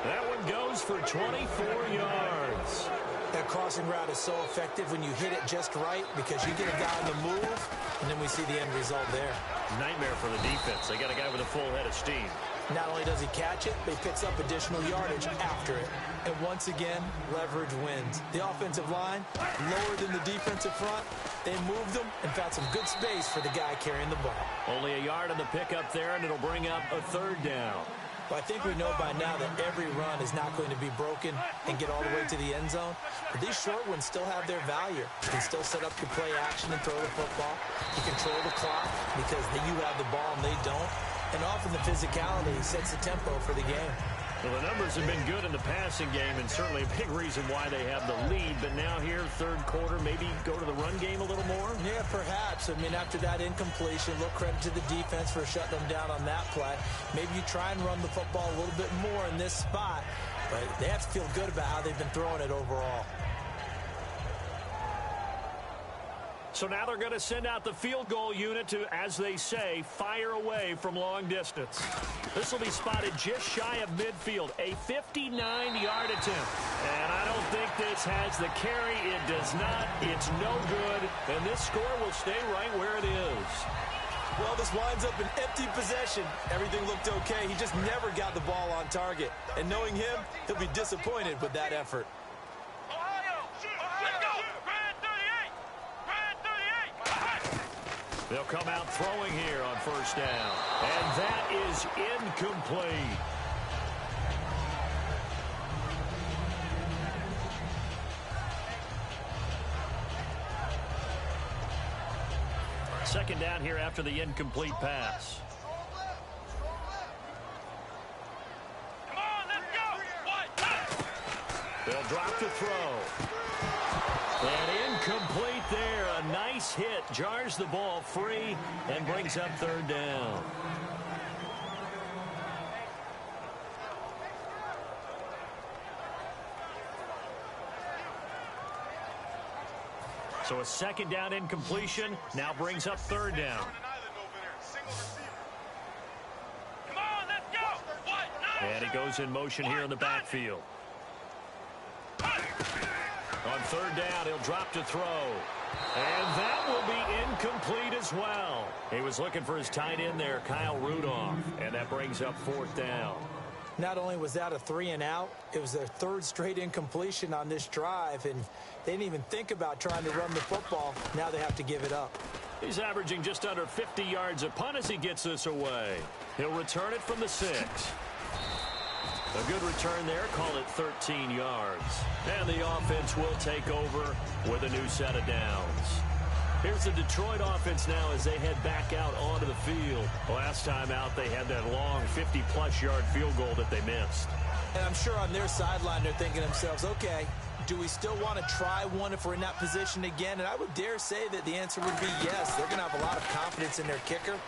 That one goes for 24 yards. That crossing route is so effective when you hit it just right because you get a guy on the move, and then we see the end result there. Nightmare for the defense. They got a guy with a full head of steam. Not only does he catch it, but he picks up additional yardage after it. And once again, leverage wins. The offensive line, lower than the defensive front. They moved them and found some good space for the guy carrying the ball. Only a yard on the pickup there, and it'll bring up a third down. Well, I think we know by now that every run is not going to be broken and get all the way to the end zone. But these short ones still have their value. You can still set up your play action and throw the football. You control the clock because you have the ball and they don't. And often the physicality sets the tempo for the game. Well, the numbers have been good in the passing game and certainly a big reason why they have the lead. But now here, third quarter, maybe go to the run game a little more? Yeah, perhaps. I mean, after that incompletion, a little credit to the defense for shutting them down on that play. Maybe you try and run the football a little bit more in this spot. But they have to feel good about how they've been throwing it overall. So now they're going to send out the field goal unit to, as they say, fire away from long distance. This will be spotted just shy of midfield, a 59-yard attempt. And I don't think this has the carry. It does not. It's no good. And this score will stay right where it is. Well, this winds up an empty possession. Everything looked okay. He just never got the ball on target. And knowing him, he'll be disappointed with that effort. They'll come out throwing here on first down. And that is incomplete. Second down here after the incomplete pass. Come on, let's go. They'll drop to throw. And incomplete there. A nice hit. Jars the ball free and brings up third down. So a second down incompletion now brings up third down. Come on, let's go. And he goes in motion here in the backfield. On third down, he'll drop to throw. And that will be incomplete as well. He was looking for his tight end there, Kyle Rudolph. And that brings up fourth down. Not only was that a 3-and-out, it was their third straight incompletion on this drive, and they didn't even think about trying to run the football. Now they have to give it up. He's averaging just under 50 yards a punt as he gets this away. He'll return it from the 6. A good return there, call it 13 yards. And the offense will take over with a new set of downs. Here's the Detroit offense now as they head back out onto the field. Last time out, they had that long 50-plus yard field goal that they missed. And I'm sure on their sideline they're thinking to themselves, okay, do we still want to try one if we're in that position again? And I would dare say that the answer would be yes. They're going to have a lot of confidence in their kicker.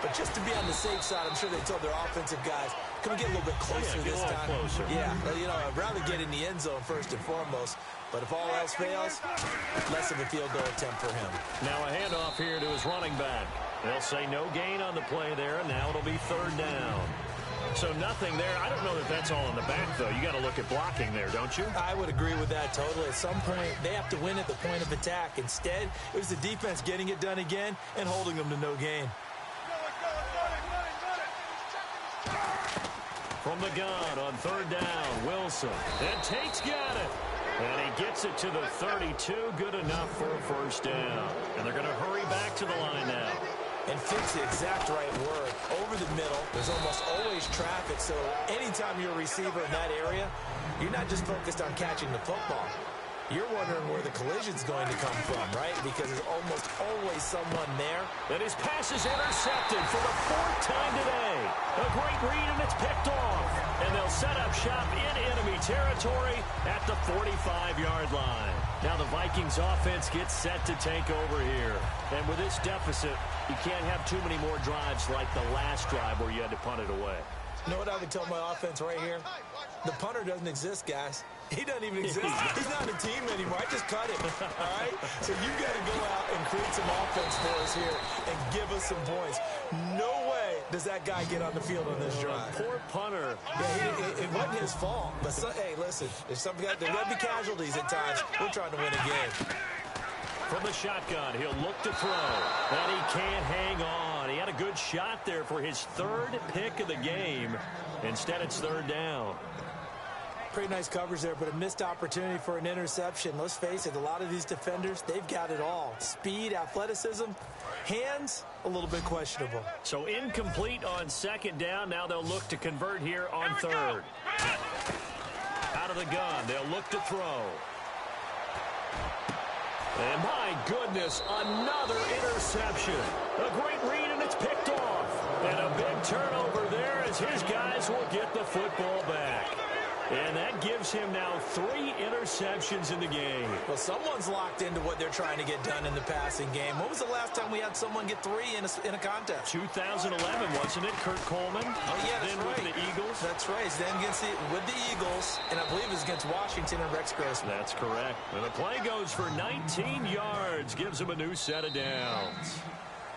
But just to be on the safe side, I'm sure they told their offensive guys, can we get a little bit closer this time? Closer. Yeah, you know, I'd rather get in the end zone first and foremost. But if all else fails, less of a field goal attempt for him. Now a handoff here to his running back. They'll say no gain on the play there, and now it'll be third down. So nothing there. I don't know that that's all in the back, though. You got to look at blocking there, don't you? I would agree with that totally. At some point, they have to win at the point of attack. Instead, it was the defense getting it done again and holding them to no gain. From the gun on third down, Wilson. And Tate's got it. And he gets it to the 32. Good enough for a first down. And they're going to hurry back to the line now. And fix the exact right word. Over the middle, there's almost always traffic. So anytime you're a receiver in that area, you're not just focused on catching the football. You're wondering where the collision's going to come from, right? Because there's almost always someone there. And his pass is intercepted for the 4th time today. A great read, and it's picked off. And they'll set up shop in enemy territory at the 45-yard line. Now the Vikings offense gets set to take over here. And with this deficit, you can't have too many more drives like the last drive where you had to punt it away. You know what I would tell my offense right here? The punter doesn't exist, guys. He doesn't even exist. He's not a team anymore. I just cut him, all right? So you've got to go out and create some offense for us here and give us some points. No way does that guy get on the field on this drive. Poor punter. Yeah, it wasn't his fault. But, hey, listen, there's going to be casualties at times. We're trying to win a game. From the shotgun, he'll look to throw. And he can't hang on. He had a good shot there for his 3rd pick of the game. Instead, it's 3rd down. Pretty nice coverage there, but a missed opportunity for an interception. Let's face it, a lot of these defenders, they've got it all. Speed, athleticism, hands, a little bit questionable. So incomplete on 2nd down. Now they'll look to convert here on 3rd. Out of the gun, they'll look to throw. And my goodness, another interception. A great read, and it's picked off. And a big turnover there as his guys will get the football back. And that gives him now 3 interceptions in the game. Well, someone's locked into what they're trying to get done in the passing game. When was the last time we had someone get 3 in a contest? 2011, wasn't it? Kurt Coleman. Oh, yeah, that's then right. With the Eagles. That's right. Then with the Eagles, and I believe it was against Washington and Rex Grossman. That's correct. And the play goes for 19 yards. Gives him a new set of downs.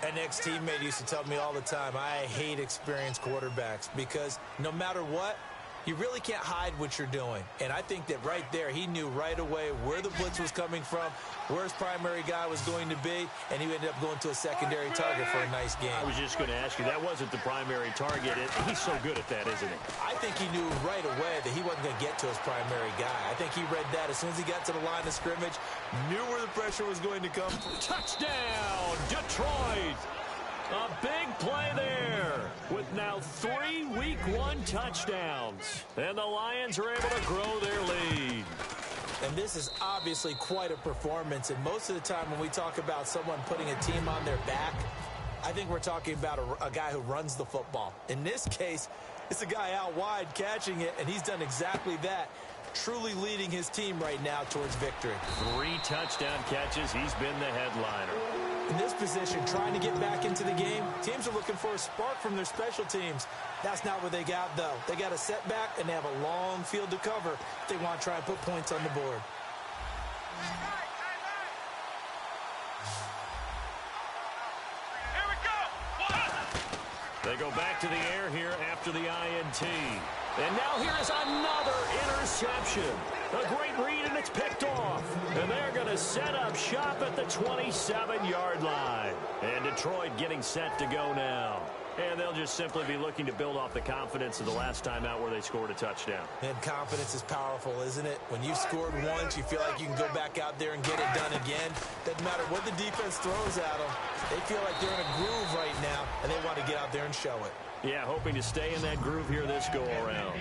An ex-teammate used to tell me all the time, I hate experienced quarterbacks because no matter what, you really can't hide what you're doing. And I think that right there, he knew right away where the blitz was coming from, where his primary guy was going to be, and he ended up going to a secondary target for a nice game. I was just going to ask you, that wasn't the primary target. He's so good at that, isn't he? I think he knew right away that he wasn't going to get to his primary guy. I think he read that as soon as he got to the line of scrimmage, knew where the pressure was going to come from. Touchdown, Detroit! A big play there with now 3 Week 1 touchdowns. And the Lions are able to grow their lead. And this is obviously quite a performance. And most of the time when we talk about someone putting a team on their back, I think we're talking about a guy who runs the football. In this case, it's a guy out wide catching it, and he's done exactly that. Truly leading his team right now towards victory. 3 touchdown catches. He's been the headliner. In this position, trying to get back into the game, teams are looking for a spark from their special teams. That's not what they got, though. They got a setback, and they have a long field to cover if they want to try and put points on the board. Here we go. They go back to the air here after the INT. And now here is another interception. A great read, and it's picked off. And they're going to set up shop at the 27-yard line. And Detroit getting set to go now. And they'll just simply be looking to build off the confidence of the last time out where they scored a touchdown. And confidence is powerful, isn't it? When you've scored once, you feel like you can go back out there and get it done again. Doesn't matter what the defense throws at them. They feel like they're in a groove right now, and they want to get out there and show it. Yeah, hoping to stay in that groove here this go-around.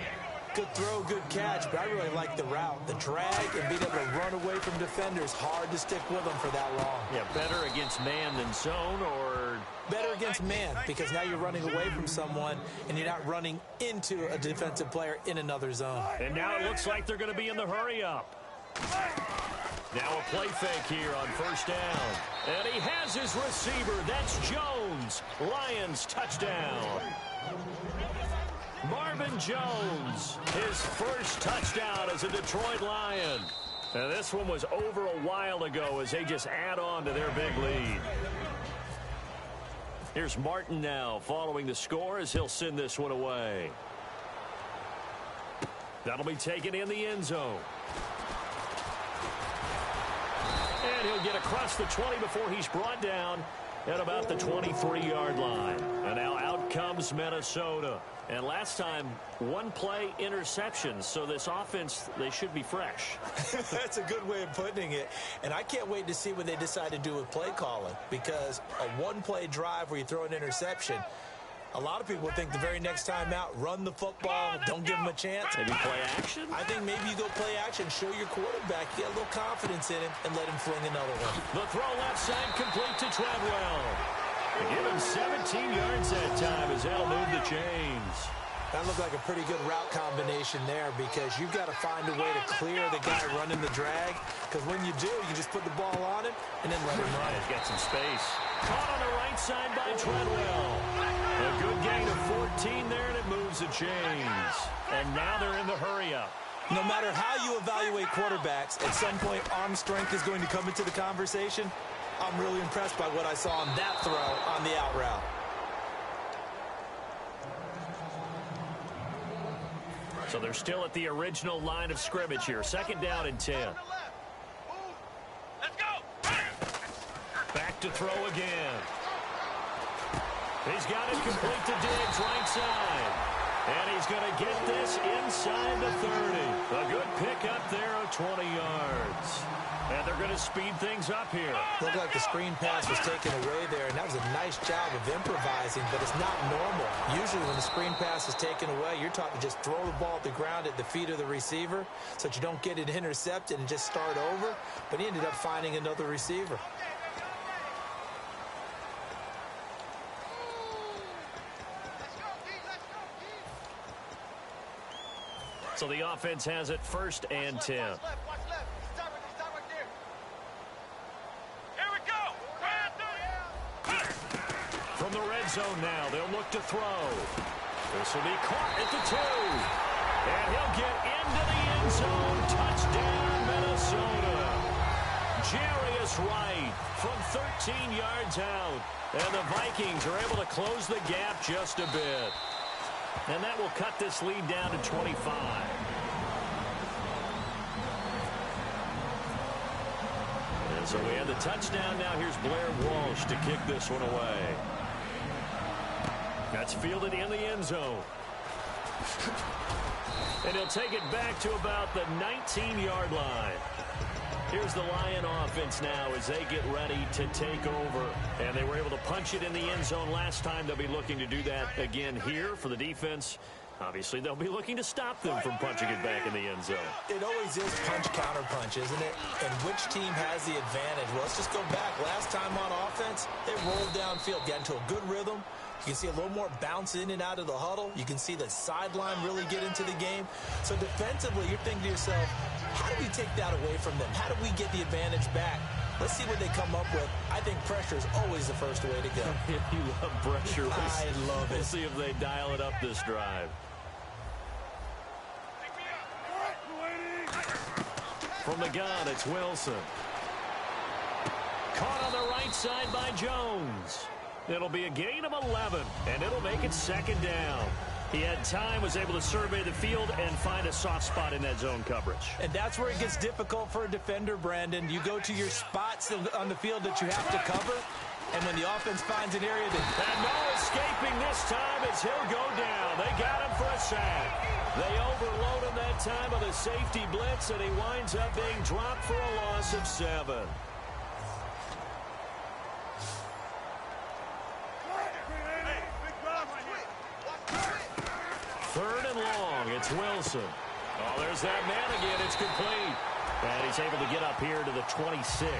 Good throw, good catch, but I really like the route. The drag and being able to run away from defenders. Hard to stick with them for that long. Yeah, better against man than zone, or better against man, because now you're running away from someone and you're not running into a defensive player in another zone. And now it looks like they're going to be in the hurry-up. Now a play fake here on first down. And he has his receiver. That's Jones. Lions touchdown. Marvin Jones, his first touchdown as a Detroit Lion. And this one was over a while ago as they just add on to their big lead. Here's Martin now following the score as he'll send this one away. That'll be taken in the end zone. And he'll get across the 20 before he's brought down at about the 23-yard line. And now out comes Minnesota. And last time, one-play interceptions. So this offense, they should be fresh. That's a good way of putting it. And I can't wait to see what they decide to do with play calling. Because a one-play drive where you throw an interception, a lot of people think the very next time out, run the football, don't give them a chance. Maybe play action? I think maybe you go play action, show your quarterback, get a little confidence in him, and let him fling another one. The throw left side complete to Treadwell. They give him 17 yards that time as that'll move the chains. That looked like a pretty good route combination there because you've got to find a way to clear the guy running the drag. Because when you do, you just put the ball on him and then let him run. He's got some space. Caught on the right side by Treadwell. A good gain of 14 there, and it moves the chains. And now they're in the hurry-up. No matter how you evaluate quarterbacks, at some point arm strength is going to come into the conversation. I'm really impressed by what I saw on that throw on the out route. So they're still at the original line of scrimmage here. 2nd down and 10. Let's go. Back to throw again. He's got it complete to Diggs, right side. And he's going to get this inside the 30. A good pickup there of 20 yards. And they're going to speed things up here. Looked like the screen pass was taken away there, and that was a nice job of improvising, but it's not normal. Usually when the screen pass is taken away, you're taught to just throw the ball at the ground at the feet of the receiver so that you don't get it intercepted and just start over. But he ended up finding another receiver. So the offense has it 1st and 10. Here we go. From the red zone now, they'll look to throw. This will be caught at the 2. And he'll get into the end zone. Touchdown, Minnesota. Jarius Wright from 13 yards out. And the Vikings are able to close the gap just a bit. And that will cut this lead down to 25. And so we have the touchdown. Now here's Blair Walsh to kick this one away. That's fielded in the end zone. And he'll take it back to about the 19-yard line. Here's the Lion offense now as they get ready to take over. And they were able to punch it in the end zone last time. They'll be looking to do that again here for the defense. Obviously, they'll be looking to stop them from punching it back in the end zone. It always is punch-counter-punch, isn't it? And which team has the advantage? Well, let's just go back. Last time on offense, they rolled downfield, got into a good rhythm. You can see a little more bounce in and out of the huddle. You can see the sideline really get into the game. So defensively, you're thinking to yourself, how do we take that away from them? How do we get the advantage back? Let's see what they come up with. I think pressure is always the first way to go. You love pressure. I love it. We'll see if they dial it up this drive. From the gun, it's Wilson. Caught on the right side by Jones. It'll be a gain of 11, and it'll make it 2nd down. He had time, was able to survey the field and find a soft spot in that zone coverage. And that's where it gets difficult for a defender, Brandon. You go to your spots on the field that you have to cover, and when the offense finds an area that... And no escaping this time as he'll go down. They got him for a sack. They overload him that time with a safety blitz, and he winds up being dropped for a loss of 7. Third and long, it's Wilson. Oh, there's that man again. It's complete. And he's able to get up here to the 26.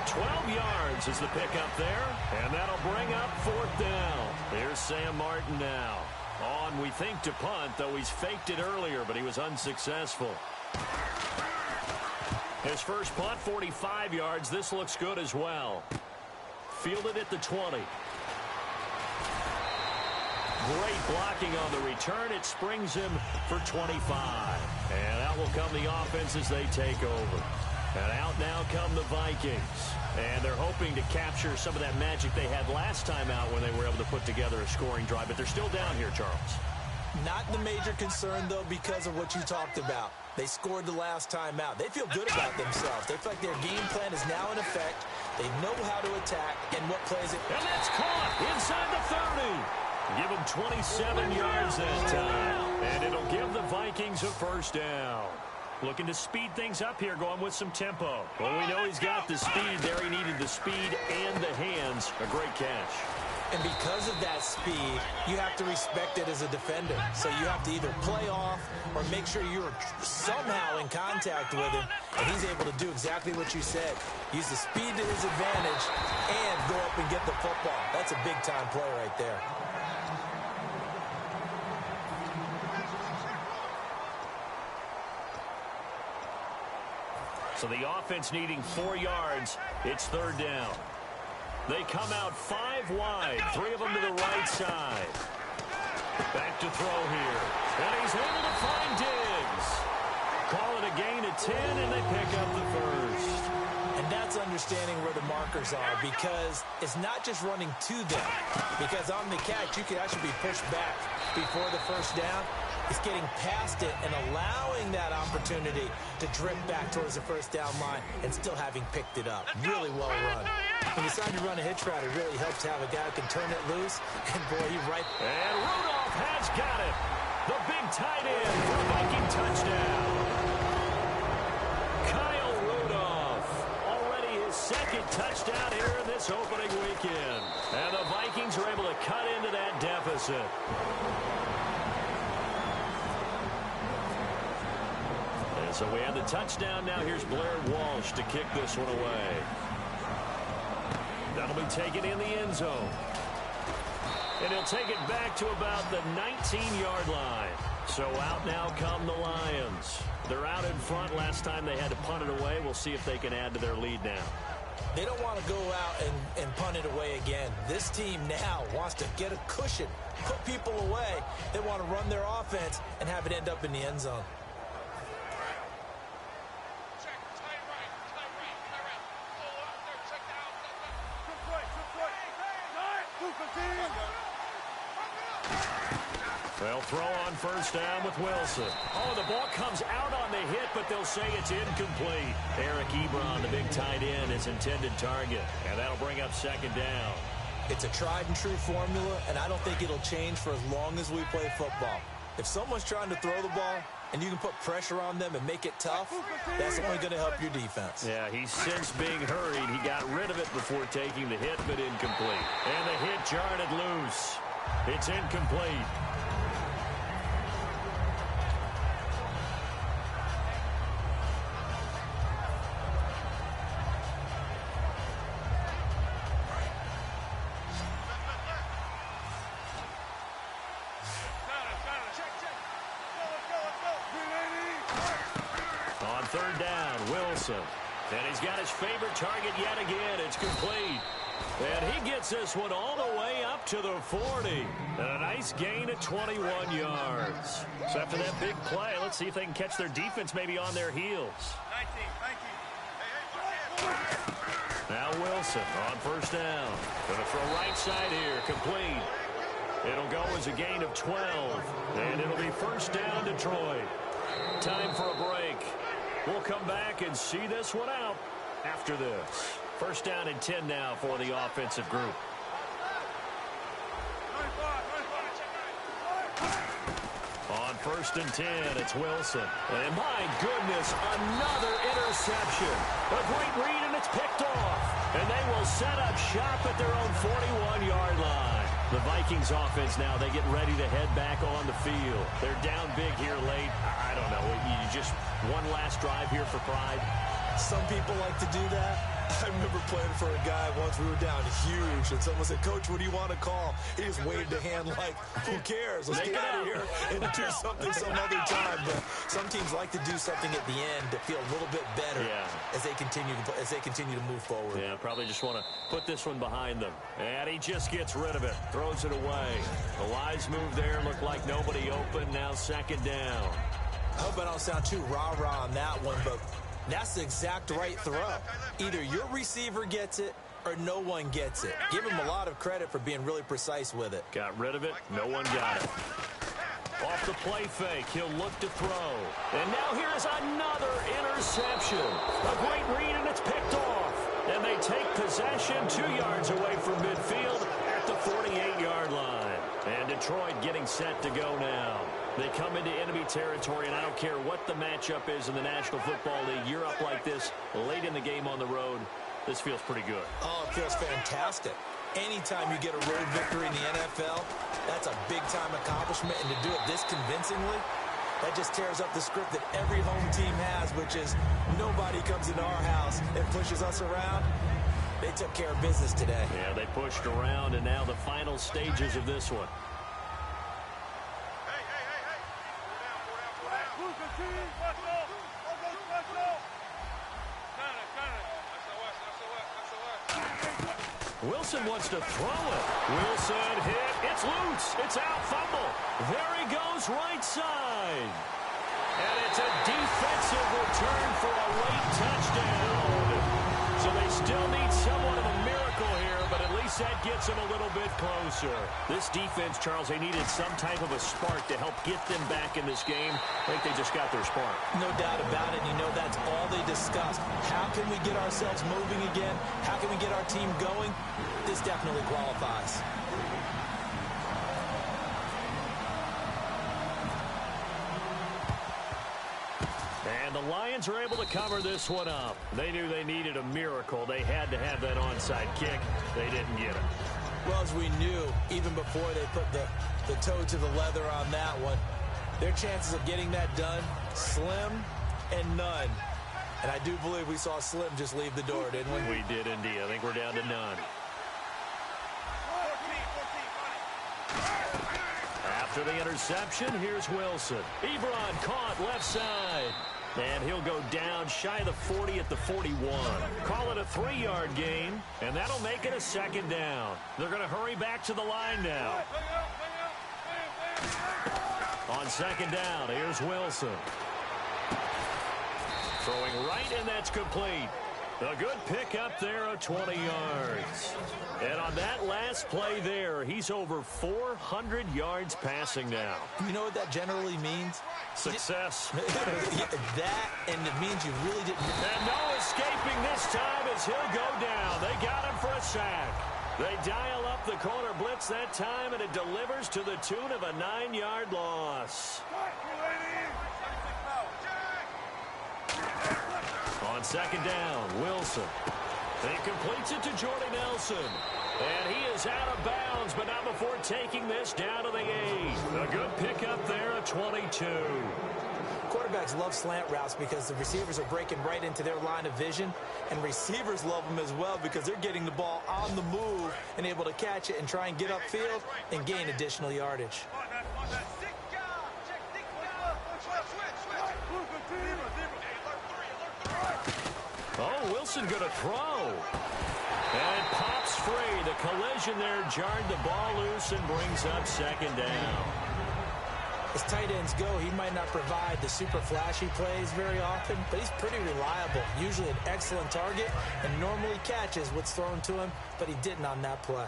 12 yards is the pickup there. And that'll bring up 4th down. Here's Sam Martin now. On, we think, to punt, though he's faked it earlier, but he was unsuccessful. His first punt, 45 yards. This looks good as well. Fielded at the 20. Great blocking on the return. It springs him for 25. And out will come the offense as they take over. And out now come the Vikings. And they're hoping to capture some of that magic they had last time out when they were able to put together a scoring drive. But they're still down here, Charles. Not the major concern, though, because of what you talked about. They scored the last time out. They feel good about themselves. They feel like their game plan is now in effect. They know how to attack and what plays it. And that's caught inside the 30. Give them 27 yards that time. And it'll give the Vikings a first down. Looking to speed things up here, going with some tempo. Well, we know he's got the speed there. He needed the speed and the hands. A great catch. And because of that speed, you have to respect it as a defender. So you have to either play off or make sure you're somehow in contact with him. And he's able to do exactly what you said. Use the speed to his advantage and go up and get the football. That's a big-time play right there. So the offense needing 4 yards. It's third down. They come out 5 wide, 3 of them to the right side. Back to throw here. And he's able to find Diggs. Call it a gain of 10, and they pick up the first. And that's understanding where the markers are, because it's not just running to them. Because on the catch, you could actually be pushed back before the first down. It's getting past it and allowing that opportunity to drift back towards the first down line and still having picked it up. Really well run. When you decide to run a hitch route, it really helps to have a guy who can turn it loose. And, boy, he right. And Rudolph has got it. The big tight end for a Viking touchdown. Kyle Rudolph. Already his second touchdown here in this opening weekend. And the Vikings are able to cut into that deficit. And so we have the touchdown. Now here's Blair Walsh to kick this one away. That'll be taken in the end zone. And he'll take it back to about the 19-yard line. So out now come the Lions. They're out in front. Last time they had to punt it away. We'll see if they can add to their lead now. They don't want to go out and punt it away again. This team now wants to get a cushion, put people away. They want to run their offense and have it end up in the end zone. They'll throw on first down with Wilson. Oh, the ball comes out on the hit, but they'll say it's incomplete. Eric Ebron, the big tight end, his intended target. And that'll bring up second down. It's a tried-and-true formula, and I don't think it'll change for as long as we play football. If someone's trying to throw the ball and you can put pressure on them and make it tough, that's only going to help your defense. Yeah, he's since being hurried. He got rid of it before taking the hit, but incomplete. And the hit jarred it loose. It's incomplete. Third down, Wilson. And he's got his favorite target yet again. It's complete. And he gets this one all the way up to the 40. And a nice gain of 21 yards. So after that big play, let's see if they can catch their defense maybe on their heels. Now Wilson on first down. Going to throw right side here. Complete. It'll go as a gain of 12. And it'll be first down, Detroit. Time for a break. We'll come back and see this one out after this. First down and 10 now for the offensive group. On first and 10, it's Wilson. And my goodness, another interception. A great read, and it's picked off. And they will set up shop at their own 41-yard line. The Vikings offense now, they get ready to head back on the field. They're down big here late. I don't know. You just one last drive here for pride. Some people like to do that. I remember playing for a guy once. We were down huge, and someone said, "Coach, what do you want to call?" He just waved a hand like, "Who cares? Let's get out of here and do something some other time." But some teams like to do something at the end to feel a little bit better as they continue to move forward. Yeah, probably just want to put this one behind them. And he just gets rid of it, throws it away. The wise move there, looked like nobody open. Now second down. I hope I don't sound too rah-rah on that one, but that's the exact right throw. Either your receiver gets it or no one gets it. Give him a lot of credit for being really precise with it. Got rid of it. No one got it. Off the play fake, he'll look to throw. And now here's another interception. A great read, and it's picked off. And they take possession 2 yards away from midfield at the 48-yard line. And Detroit getting set to go now. They come into enemy territory, and I don't care what the matchup is in the National Football League. You're up like this late in the game on the road. This feels pretty good. Oh, it feels fantastic. Anytime you get a road victory in the NFL, that's a big-time accomplishment, and to do it this convincingly, that just tears up the script that every home team has, which is nobody comes into our house and pushes us around. They took care of business today. Yeah, they pushed around, and now the final stages of this one. Wilson wants to throw it. Wilson hit. It's loose. It's out. Fumble. There he goes, right side. And it's a defensive return for a late touchdown. So they still need somewhat of a miracle here, but at least that gets them a little bit closer. This defense, Charles, they needed some type of a spark to help get them back in this game. I think they just got their spark. No doubt about it. You know, that's all they discussed. How can we get ourselves moving again? How can we get our team going? This definitely qualifies. And the Lions are able to cover this one up. They knew they needed a miracle. They had to have that onside kick. They didn't get it. Well, as we knew, even before they put the toe to the leather on that one, their chances of getting that done, slim and none. And I do believe we saw Slim just leave the door, didn't we? We did indeed. I think we're down to none. After the interception, here's Wilson. Ebron caught left side. And he'll go down shy of the 40 at the 41. Call it a 3-yard gain, and that'll make it a second down. They're going to hurry back to the line now. On second down, here's Wilson. Throwing right, and that's complete. A good pick up there of 20 yards. And on that last play there, he's over 400 yards passing now. You know what that generally means? Success. That, and it means you really didn't. And no escaping this time as he'll go down. They got him for a sack. They dial up the corner blitz that time, and it delivers to the tune of a 9-yard loss. On second down, Wilson. He completes it to Jordy Nelson. And he is out of bounds, but not before taking this down to the 8. A good pickup there at 22. Quarterbacks love slant routes because the receivers are breaking right into their line of vision, and receivers love them as well because they're getting the ball on the move and able to catch it and try and get upfield and gain additional yardage. Oh, Wilson going to throw. And it pops free. The collision there jarred the ball loose and brings up second down. As tight ends go, he might not provide the super flashy plays very often, but he's pretty reliable. Usually an excellent target and normally catches what's thrown to him, but he didn't on that play.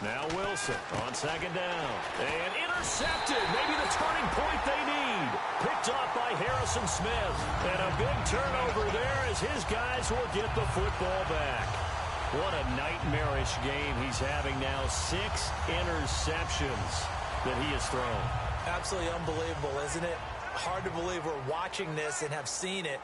Now Wilson on second down. And intercepted. Maybe the turning point they need. Picked off by Harrison Smith. And a big turnover there as his guys will get the football back. What a nightmarish game he's having now. 6 interceptions that he has thrown. Absolutely unbelievable, isn't it? Hard to believe we're watching this and have seen it.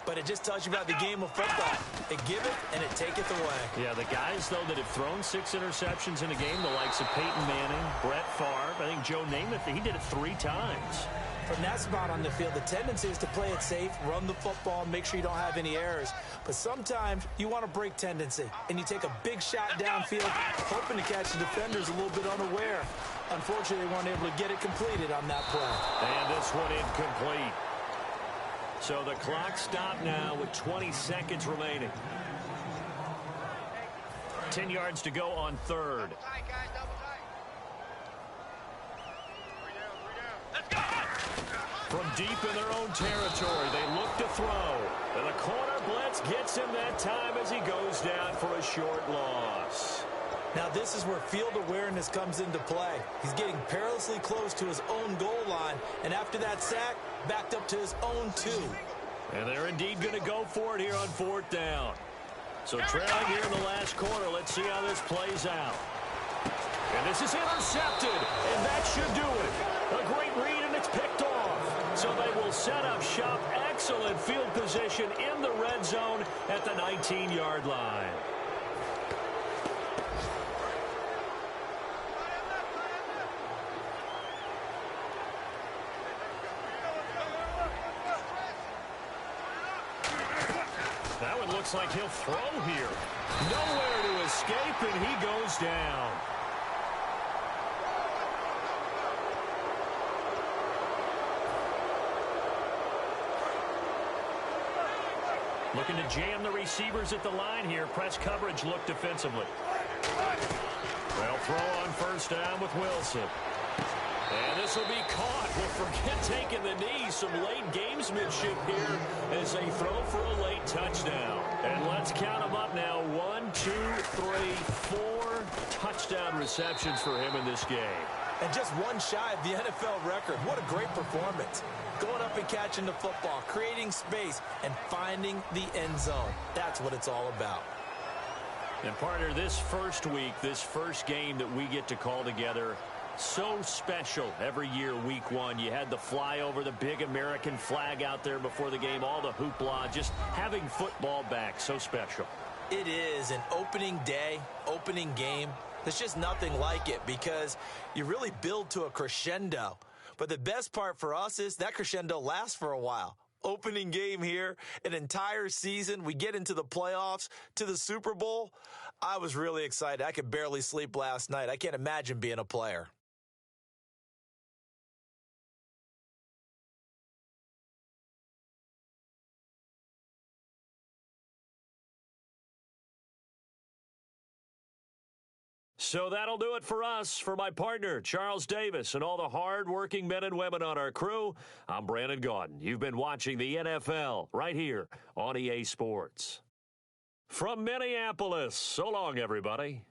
But it just tells you about the game of football. It giveth and it taketh away. Yeah, the guys, though, that have thrown 6 interceptions in a game, the likes of Peyton Manning, Brett Favre, I think Joe Namath, he did it 3 times. From that spot on the field, the tendency is to play it safe, run the football, and make sure you don't have any errors. But sometimes you want to break tendency, and you take a big shot downfield, hoping to catch the defenders a little bit unaware. Unfortunately, they weren't able to get it completed on that play. And this one incomplete. So the clock stopped now with 20 seconds remaining. 10 yards to go on third. From deep in their own territory, they look to throw. And the corner blitz gets him that time as he goes down for a short loss. Now this is where field awareness comes into play. He's getting perilously close to his own goal line, and after that sack, backed up to his own 2. And they're indeed going to go for it here on 4th down. So trailing here in the last quarter, let's see how this plays out. And this is intercepted, and that should do it. A great read, and it's picked off. So they will set up shop. Excellent field position in the red zone at the 19-yard line. That one looks like he'll throw here. Nowhere to escape, and he goes down. Looking to jam the receivers at the line here. Press coverage look defensively. They'll throw on 1st down with Wilson. And this will be caught. Well, forget taking the knee. Some late gamesmanship here as they throw for a late touchdown. And let's count them up now. 1, 2, 3, 4 touchdown receptions for him in this game. And just one shy of the NFL record. What a great performance. Going up and catching the football, creating space, and finding the end zone. That's what it's all about. And partner, this first week, this first game that we get to call together, so special every year, week 1. You had the flyover, the big American flag out there before the game, all the hoopla, just having football back, so special. It is an opening day, opening game. There's just nothing like it because you really build to a crescendo. But the best part for us is that crescendo lasts for a while. Opening game here, an entire season. We get into the playoffs, to the Super Bowl. I was really excited. I could barely sleep last night. I can't imagine being a player. So that'll do it for us. For my partner, Charles Davis, and all the hard-working men and women on our crew, I'm Brandon Gaudin. You've been watching the NFL right here on EA Sports. From Minneapolis, so long, everybody.